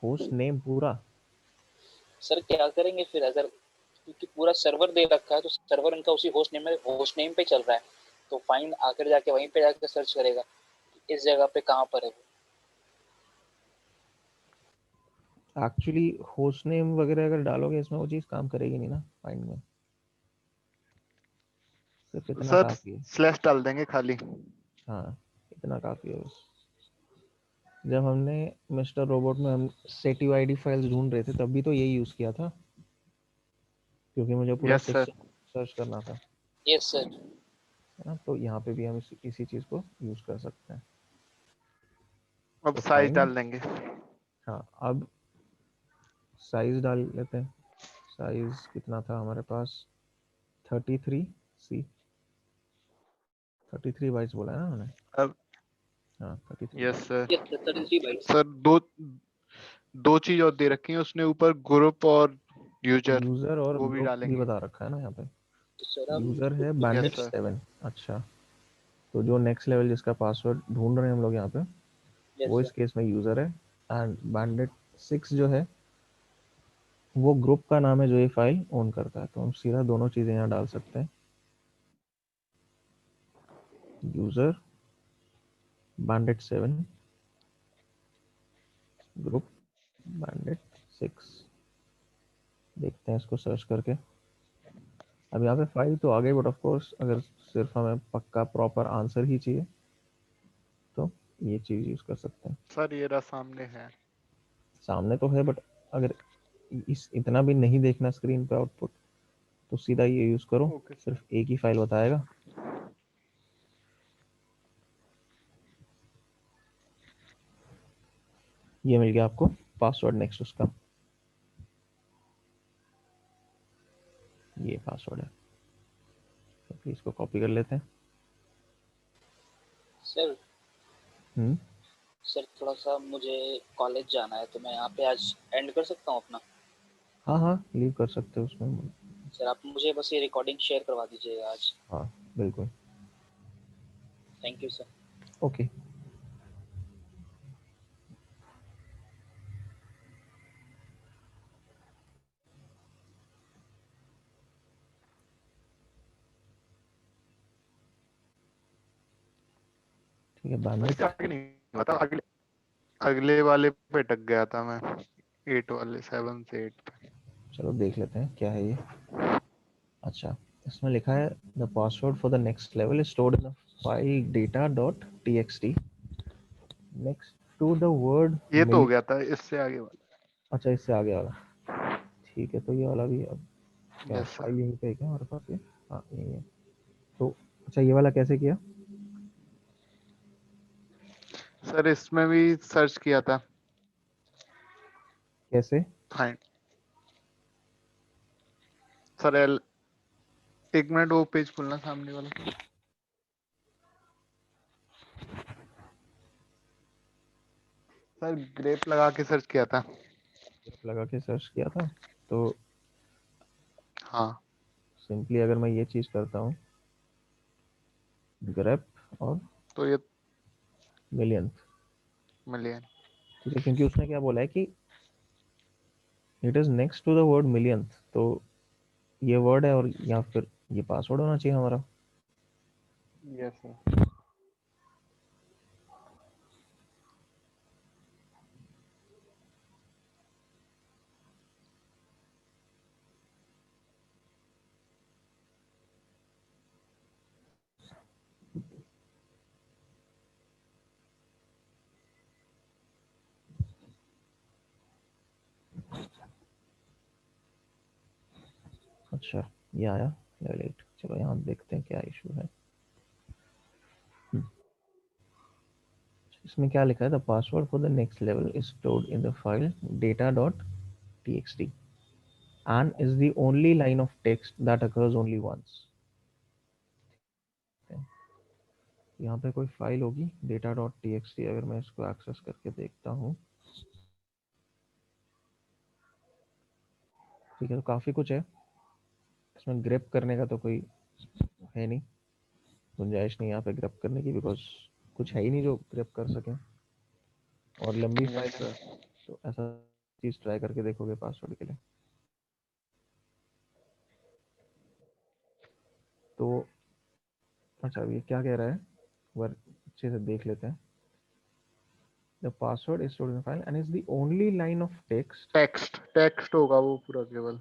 होस्ट नेम पूरा? सर क्या करेंगे फिर, अगर क्योंकि पूरा सर्वर दे रखा है तो सर्वर इनका उसी होस्ट नेम पे चल रहा है, तो फाइन आकर जाके वहीं पे जाकर सर्च करेगा इस जगह पे कहाँ पर है वो। एक्चुअली होस्ट नेम वगैरह अगर डालोगे इसमें वो चीज़ काम करेगी नहीं ना फाइंड में, सिर्फ इतना सर काफ़ी है। स्लैश डाल देंगे खाली। हाँ, इतना काफ़ी है बस। जब हमने मिस्टर रोबोट में हम सेटिव आईडी फाइल्स ढूंढ रहे थे तब भी तो यही यूज़ किया था, क्योंकि मुझे पूरा यस सर। सिस्टम सर्च करना था, यस सर। है ना। तो यहाँ पे भी हम इसी चीज़ को यूज़ कर सकते हैं। अब तो साइज फाइंड, डाल देंगे। हाँ अब साइज डाल लेते हैं। साइज कितना था हमारे पास, 33 सी, 33 बाइट्स बोला है ना मैंने। अब हाँ 33 यस बाइट्स। सर। ये 33 बाइट्स। सर दो चीज और दे रखी है उसने ऊपर, ग्रुप और यूजर, यूज़र और वो भी ग्रुप भी डालेंगे। बता रखा है ना यहाँ पे। तो सर आप यूज़र है यस बैंडिट सर। 7। अच्छा, तो जो नेक्स्ट लेवल जिसका पासवर्ड ढूंढ रहे हैं हम लोग यहाँ पे, यस वो सर। इस केस में यूज़र है। एंड बैंडिट 6 जो है वो ग्रुप का नाम है जो ये फाइल ओन करता है। तो हम सीधा दोनों चीज़ें यहाँ डाल सकते हैं, यूज़र बैंडिट 7 ग्रुप बैंडिट 6। देखते हैं इसको सर्च करके। अब यहाँ पे फाइल तो आ गई, बट ऑफ कोर्स अगर सिर्फ हमें पक्का प्रॉपर आंसर ही चाहिए तो ये चीज़ यूज़ कर सकते हैं। सर ये रहा सामने है। सामने तो है, बट अगर इस इतना भी नहीं देखना स्क्रीन पे आउटपुट तो सीधा ये यूज़ करो, ओके सर। सिर्फ एक ही फाइल बताएगा। ये मिल गया आपको पासवर्ड नेक्स्ट उसका, ये पासवर्ड है। तो प्लीज इसको कॉपी कर लेते हैं। सर हम्म, सर थोड़ा सा मुझे कॉलेज जाना है, तो मैं यहाँ पे आज एंड कर सकता हूँ अपना। हाँ हाँ लीव कर सकते हो उसमें। सर आप मुझे बस ये रिकॉर्डिंग शेयर करवा दीजिएगा आज। हाँ बिल्कुल। Thank you sir. ओके। ठीक है बैंडिट। इससे आगे नहीं बता, अगले अगले वाले पे अटक गया था मैं, 8 वाले, 7 से 8 पे। चलो देख लेते हैं क्या है ये। अच्छा, इसमें लिखा है the password for the next level is stored in the file data dot T X T next to the word ये तो हो मिली। गया था, इससे आगे वाला। अच्छा, इससे आगे वाला। ठीक है, तो ये वाला भी अब क्या यस सर। फाइल यहीं पे है क्या हमारे पास ये? हाँ यही है। तो अच्छा, ये वाला कैसे किया? सर इसमें भी सर्च किया था। कैसे? फाइन सर एक मिनट, वो पेज खुलना सामने वाला। सर ग्रेप लगा के सर्च किया था। लगा के सर्च किया था। तो हाँ। सिंपली अगर मैं ये चीज़ करता हूँ, ग्रेप और तो ये मिलियंथ, मिलियन। ठीक है, क्योंकि उसने क्या बोला है कि it is next to the word millionth, तो ये वर्ड है और या फिर ये पासवर्ड होना चाहिए हमारा। Yes sir. अच्छा, ये आया लेवल 8। चलो यहाँ देखते हैं क्या इशू है। इसमें क्या लिखा है, the password for the next level is stored in the file data dot T X T and is the only line of text that occurs only once. यहाँ पे कोई फाइल होगी data.txt, अगर मैं इसको एक्सेस करके देखता हूँ, ठीक है, तो काफ़ी कुछ है इसमें। ग्रेप करने का तो कोई है नहीं, गुंजाइश नहीं यहाँ पे ग्रेप करने की, बिकॉज कुछ है ही नहीं जो ग्रेप कर सके, और लंबी फाइल यस है, सर। तो ऐसा चीज़ ट्राई करके देखोगे पासवर्ड के लिए। तो अच्छा, अब ये क्या कह रहा है, एक बार अच्छे से देख लेते हैं। The password is stored in file and is the only line of text text होगा वो पूरा केवल।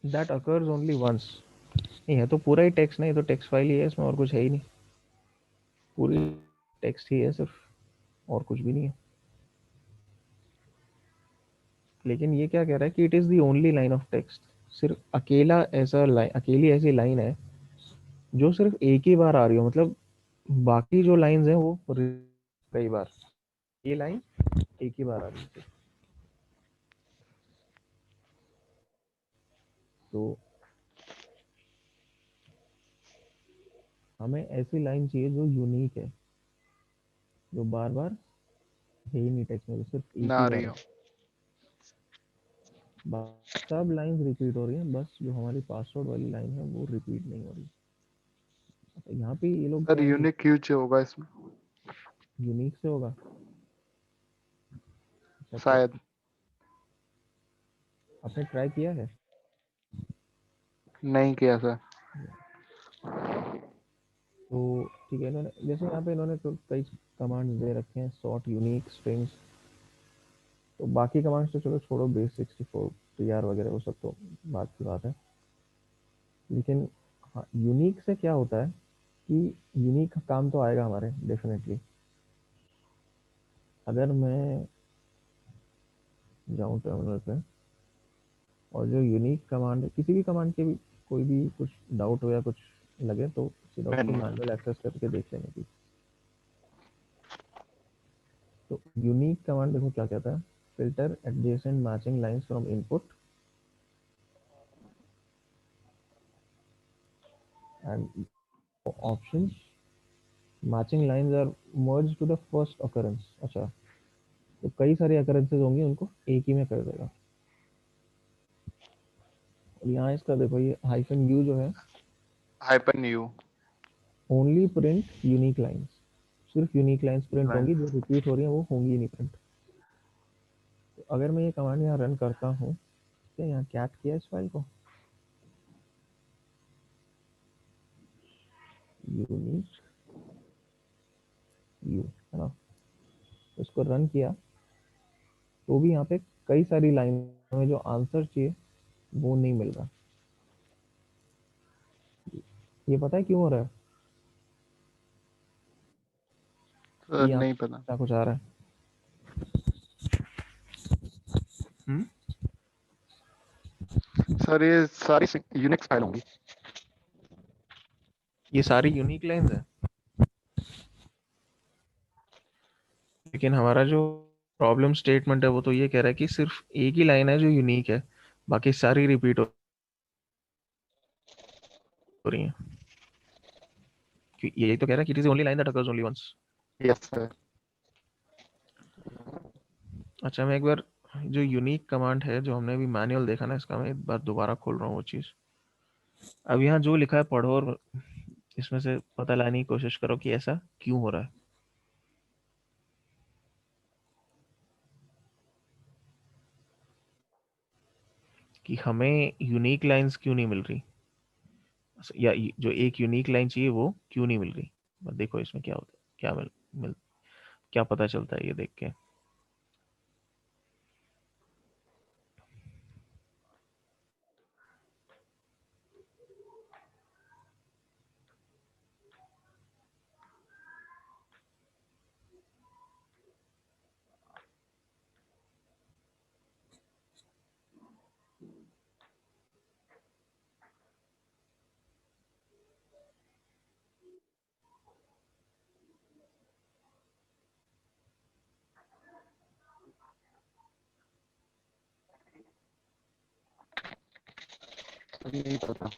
That occurs only once. नहीं है तो पूरा ही टेक्स्ट, नहीं तो टेक्स्ट फाइल ही है, इसमें और कुछ है ही नहीं, पूरी टेक्स्ट ही है सिर्फ, और कुछ भी नहीं है। लेकिन ये क्या कह रहा है कि it is the only line of text, सिर्फ अकेला ऐसा लाइन, अकेली ऐसी लाइन है जो सिर्फ एक ही बार आ रही हो, मतलब बाकी जो लाइंस हैं वो कई बार, ये लाइन एक ही बार आ रही है। तो हमें ऐसी लाइन चाहिए जो यूनिक है, जो बार बार है ही नहीं टेक्स्ट में, जो सिर्फ एक ही ना रही बार है। हो। सब लाइंस रिपीट हो रही हैं, बस जो हमारी पासवर्ड वाली लाइन है वो रिपीट नहीं हो रही। तो यहाँ पे ये लोग सर क्या यूनिक क्यों होगा इसमें? यूनिक से होगा। अच्छा, शायद। आपने ट्राई किया है? नहीं किया सर। तो ठीक है, इन्होंने जैसे यहाँ पे इन्होंने तो कई कमांड्स दे रखे हैं, सॉर्ट, यूनिक, स्ट्रिंग्स, तो बाकी कमांड्स तो चलो छोड़ो, बेस 64 टीआर वगैरह वो सब तो बात की बात है। लेकिन हाँ, यूनिक से क्या होता है कि यूनिक काम तो आएगा हमारे डेफिनेटली। अगर मैं जाऊँ टर्मिनल पे और जो यूनिक कमांड है, किसी भी कमांड के भी कोई भी कुछ डाउट हो या कुछ लगे तो सीधा उसको मैनुअल। मैनुअल एक्सेस करके देख लेने की। तो यूनिक कमांड देखो क्या कहता है, filter adjacent matching lines from input and options, matching lines are merge to the first occurrence. अच्छा, तो कई सारी अकरेंसेज होंगी, उनको एक ही में कर देगा। और यहाँ इसका देखो, ये हाइफन यू जो है, hyphen you. Only print unique lines, सिर्फ यूनिक लाइंस प्रिंट होंगी, जो रिपीट हो रही हैं वो होंगी ही नहीं प्रिंट। तो अगर मैं ये कमांड यहाँ रन करता हूँ, क्या यहाँ कैट किया इस फाइल को, यूनिक यू है ना, इसको रन किया तो भी यहाँ पे कई सारी लाइन में जो आंसर चाहिए वो नहीं मिल रहा। ये पता है क्यों हो रहा है? सर ये यहाँ नहीं पता। क्या कुछ आ रहा है? हम्म? सर ये सारी यूनिक्स फाइल होंगी। ये सारी यूनिक लाइंस है, लेकिन हमारा जो प्रॉब्लम स्टेटमेंट है वो तो ये कह रहा है कि सिर्फ एक ही लाइन है जो यूनिक है, बाकी सारी रिपीट हो रही है। यही तो कह रहा है कि it is only line that occurs only once. Yes sir. अच्छा, मैं एक बार जो यूनिक कमांड है जो हमने अभी मैनुअल देखा ना, इसका मैं एक बार दोबारा खोल रहा हूँ वो चीज़। अब यहाँ जो लिखा है पढ़ो और इसमें से पता लगाने की कोशिश करो कि ऐसा क्यों हो रहा है। कि हमें यूनिक लाइंस क्यों नहीं मिल रही, या जो एक यूनिक लाइन चाहिए वो क्यों नहीं मिल रही। देखो इसमें क्या होता है, क्या मिल क्या पता चलता है ये देख के। सर नहीं पता।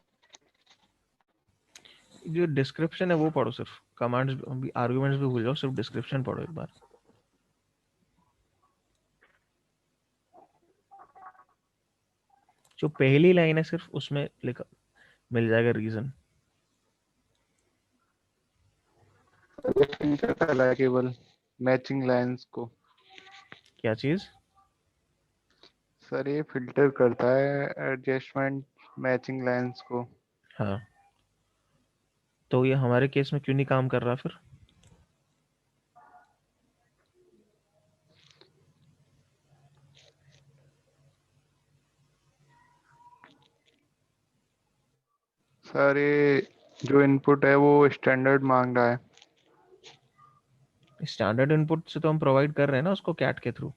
जो डिस्क्रिप्शन है वो पढ़ो, सिर्फ कमांड्स भी, आर्गुमेंट्स भी भूल जाओ, सिर्फ डिस्क्रिप्शन पढ़ो एक बार। जो पहली लाइन है सिर्फ उसमें लिखा मिल जाएगा रीजन। ये फिल्टर कर रहा है केवल मैचिंग लाइंस को। क्या चीज? सर ये फिल्टर करता है एडजस्टमेंट मैचिंग लाइंस को। हाँ, तो ये हमारे केस में क्यों नहीं काम कर रहा फिर? सर ये जो इनपुट है वो स्टैंडर्ड मांग रहा है। स्टैंडर्ड इनपुट से तो हम प्रोवाइड कर रहे हैं ना उसको कैट के थ्रू।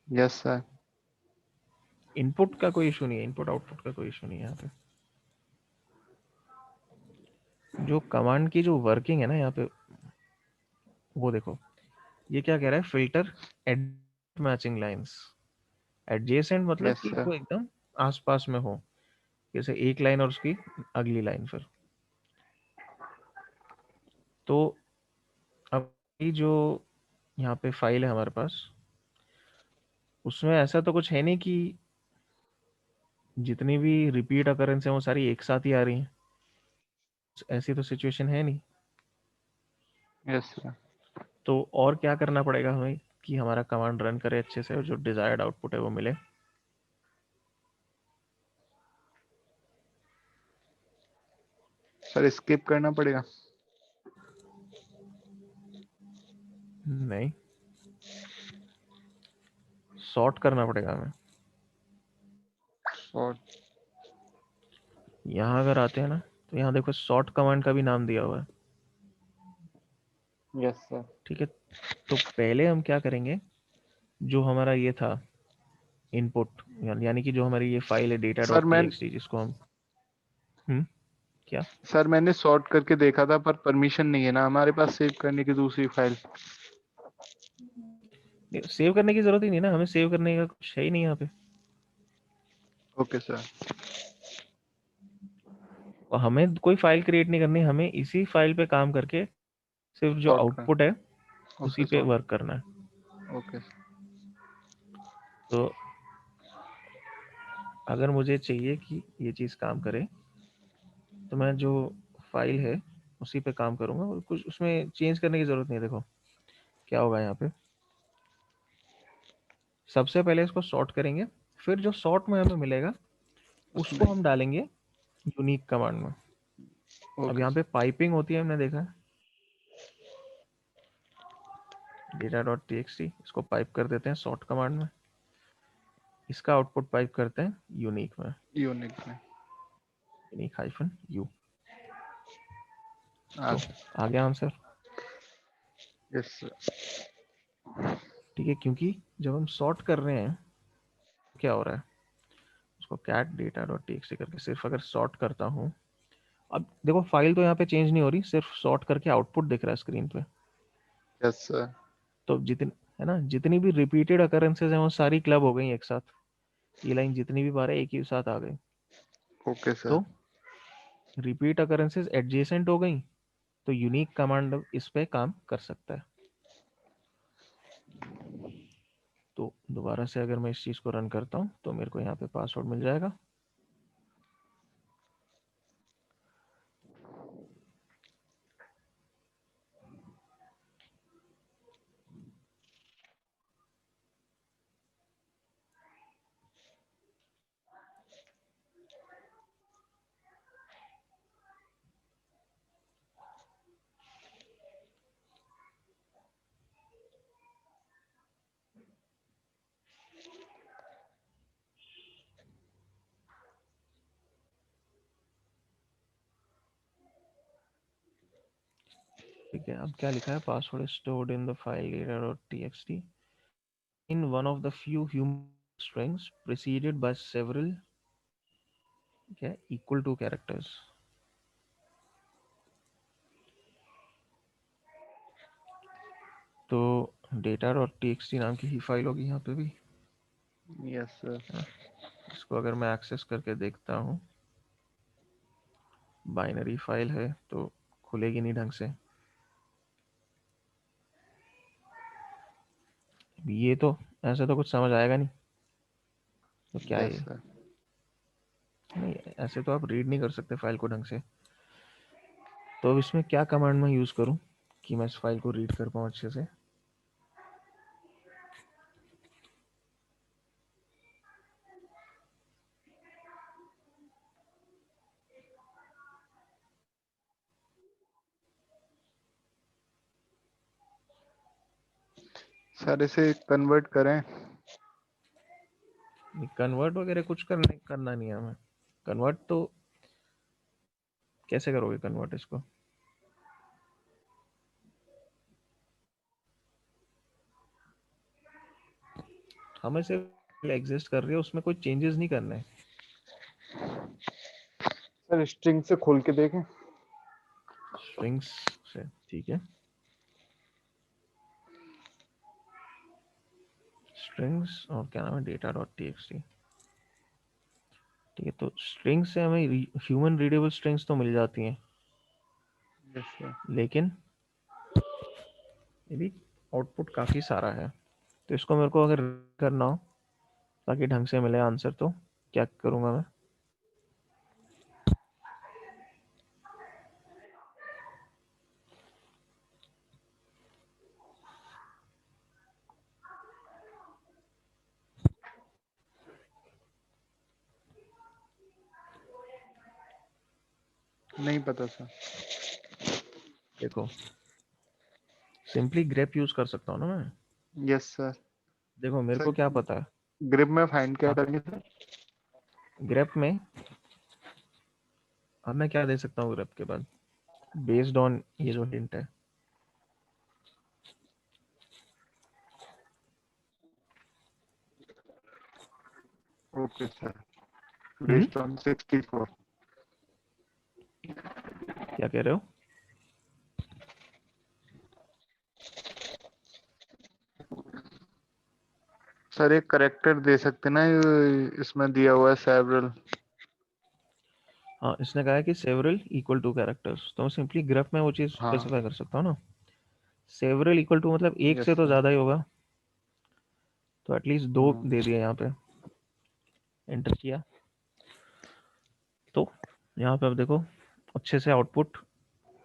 Yes sir. इनपुट का कोई इशू नहीं है, इनपुट आउटपुट का कोई इशू नहीं है यहाँ पे। जो कमांड की जो वर्किंग है ना यहाँ पे, वो देखो, ये क्या कह रहा है, filter ad matching lines. Adjacent मतलब यस कि सर। वो एकदम आसपास में हो, जैसे एक लाइन और उसकी अगली लाइन फिर। तो अब ये जो यहाँ पे फाइल है हमारे पास, उसमें ऐसा तो कुछ है नहीं कि जितनी भी रिपीट अकरेंस है वो सारी एक साथ ही आ रही हैं, ऐसी तो सिचुएशन है नहीं। Yes sir. तो और क्या करना पड़ेगा हमें कि हमारा कमांड रन करे अच्छे से और जो डिजायर्ड आउटपुट है वो मिले? सर स्किप करना पड़ेगा। नहीं, सॉर्ट करना पड़ेगा हमें। और यहाँ अगर आते हैं ना, तो यहाँ देखो सॉर्ट कमांड का भी नाम दिया हुआ है। Yes sir. ठीक है, तो पहले हम क्या करेंगे, जो हमारा ये था इनपुट, यानी कि जो हमारी ये फाइल है डेटा सर डॉट टी मैं एक्स टी, जिसको हम क्या, सर मैंने सॉर्ट करके देखा था पर परमिशन नहीं है ना हमारे पास सेव करने की दूसरी फाइल। सेव करने की जरूरत ही नहीं ना, हमें सेव करने का कुछ है ही नहीं यहाँ पे। Okay sir. और हमें कोई फाइल क्रिएट नहीं करनी, हमें इसी फाइल पे काम करके सिर्फ जो सॉर्ट कर। आउटपुट है उसी ओके पे सॉर्ट। वर्क करना है। ओके। तो अगर मुझे चाहिए कि ये चीज़ काम करे, तो मैं जो फाइल है उसी पे काम करूंगा, और कुछ उसमें चेंज करने की जरूरत नहीं है। देखो क्या होगा यहाँ पे, सबसे पहले इसको सॉर्ट करेंगे, फिर जो सॉर्ट में हमें मिलेगा उसको उसमें। हम डालेंगे यूनिक कमांड में। अब ओके यहाँ पे सर। पाइपिंग होती है, हमने देखा है, data dot T X T, इसको पाइप कर देते हैं सॉर्ट कमांड में, इसका आउटपुट पाइप करते हैं यूनिक में, यूनिक में। Unique hyphen you. हाँ तो सर। आ गया आंसर। Yes sir. ठीक है, क्योंकि जब हम सॉर्ट कर रहे हैं क्या हो रहा है, उसको cat data dot T X T करके सिर्फ अगर सॉर्ट करता हूँ, अब देखो फाइल तो यहाँ पे चेंज नहीं हो रही, सिर्फ सॉर्ट करके आउटपुट दिख रहा है स्क्रीन पे। Yes sir. तो जितनी है ना, जितनी भी रिपीटेड अकरेंसेज हैं वो सारी क्लब हो गई एक साथ, ये लाइन जितनी भी बार है एक ही साथ आ गई। Okay sir. तो रिपीट अकरेंसेज एडजेसेंट हो गई, तो यूनिक कमांड इस पे काम कर सकता है। तो दोबारा से अगर मैं इस चीज़ को रन करता हूँ तो मेरे को यहाँ पे पासवर्ड मिल जाएगा। ठीक है, अब क्या लिखा है, password stored in the file data dot T X T in one of the few human strings preceded by several क्या इक्वल टू कैरेक्टर्स। तो data dot T X T नाम की ही फाइल होगी यहाँ पे भी, यस सर। है ना? इसको अगर मैं एक्सेस करके देखता हूँ, बाइनरी फाइल है तो खुलेगी नहीं ढंग से। ये तो ऐसे तो कुछ समझ आएगा नहीं, तो क्या है यस ये? सर। नहीं, ऐसे तो आप रीड नहीं कर सकते फाइल को ढंग से। तो अब इसमें क्या कमांड मैं यूज़ करूं कि मैं इस फाइल को रीड कर पाऊँ अच्छे से? सर इसे कन्वर्ट करें। कन्वर्ट वगैरह कुछ करना नहीं है हमें। कन्वर्ट तो कैसे करोगे कन्वर्ट इसको? हमें सिर्फ एग्जिस्ट कर रही है, उसमें कोई चेंजेस नहीं करने हैं। सर स्ट्रिंग से खोल के देखें। स्ट्रिंग्स से, ठीक है। स्ट्रिंग्स और क्या नाम है, data dot T X T. ठीक है, तो स्ट्रिंग से हमें ह्यूमन रीडेबल स्ट्रिंग्स तो मिल जाती हैं, यस सर। लेकिन ये भी आउटपुट काफ़ी सारा है। तो इसको मेरे को अगर करना हो ताकि ढंग से मिले आंसर, तो क्या करूँगा मैं? नहीं पता सर। देखो, सिंपली ग्रेप यूज़ कर सकता हूँ ना मैं। Yes sir. देखो मेरे को सर क्या पता है। ग्रिप में फाइंड क्या हाँ, करेंगे सर? ग्रेप में अब मैं क्या दे सकता हूँ ग्रेप के बाद, बेस्ड ऑन ये जो हिंट है। Okay sir. Hmm, based on 64। क्या कह रहे हो? सर एक करेक्टर दे सकते ना, इसमें दिया हुआ है सेवरल। हाँ, इसने कहा है कि सेवरल इक्वल टू कैरेक्टर्स, तो मैं सिंपली ग्रेप में वो चीज़ हाँ। स्पेसिफाई कर सकता हूँ ना। सेवरल इक्वल टू मतलब एक यस से तो सर। ज़्यादा ही होगा, तो एटलीस्ट दो हाँ। दे दिए यहाँ पे। एंटर किया तो यहाँ पे अब देखो अच्छे से आउटपुट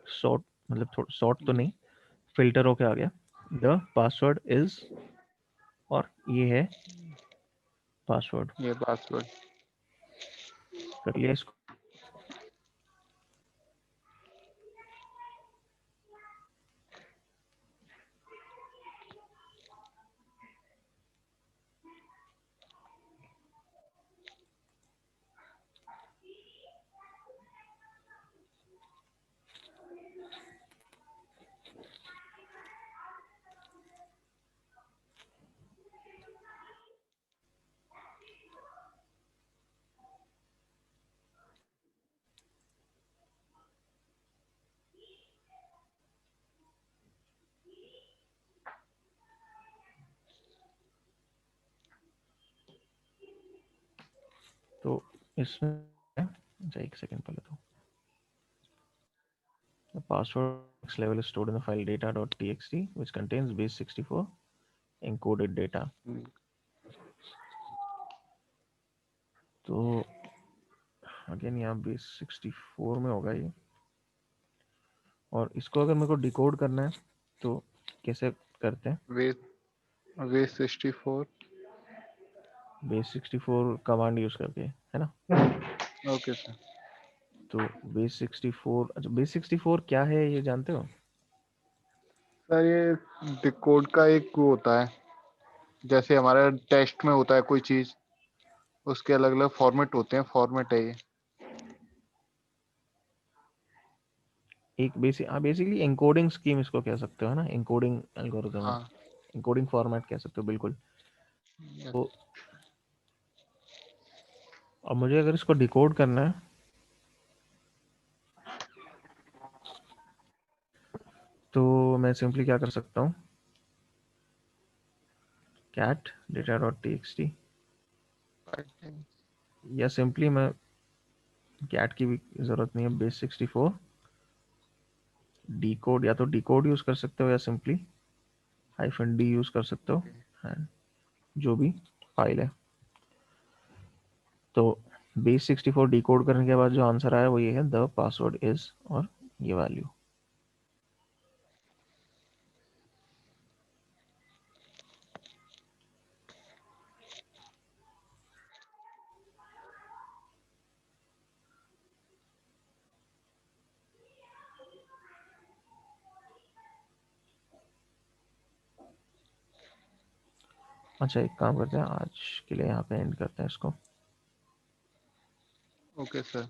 सॉर्ट, मतलब थोड़ा सॉर्ट तो नहीं, फिल्टर होके आ गया। द पासवर्ड इज, और ये है पासवर्ड। ये पासवर्ड। कर लिया इसको। तो इसमें अच्छा, एक सेकंड पहले तो the password level is stored in the file data.txt which contains base64 encoded data। तो अगेन यहाँ base64 में होगा ये, और इसको अगर मेरे को डिकोड करना है तो कैसे करते हैं? वे वे 64। base64 कमांड यूज करके, है ना? Okay sir. तो base64, अच्छा base64 क्या है ये जानते हो? सर ये डिकोड का एक वो होता है, जैसे हमारा टेस्ट में होता है कोई चीज, उसके अलग अलग फॉर्मेट होते हैं, फॉर्मेट है ये। एक बेसिकली एन्कोडिंग स्कीम इसको कह सकते हो, है ना? एन्कोडिंग एल्गोरिथम है, हाँ। एन्कोडिंग फॉर्मेट कह सकते हो, बिल्कुल। यस। तो अब मुझे अगर इसको डिकोड करना है तो मैं सिंपली क्या कर सकता हूँ, cat data.txt, या सिंपली मैं कैट की भी जरूरत नहीं है। बेस 64 डी कोड, या तो डी कोड यूज कर सकते हो या सिंपली हाइफन डी यूज कर सकते हो, एंड जो भी फाइल है। तो बेस 64 डी कोड करने के बाद जो आंसर आया वो ये है, द पासवर्ड इज, और ये वैल्यू। अच्छा एक काम करते हैं, आज के लिए यहाँ पे एंड करते हैं इसको। Okay sir.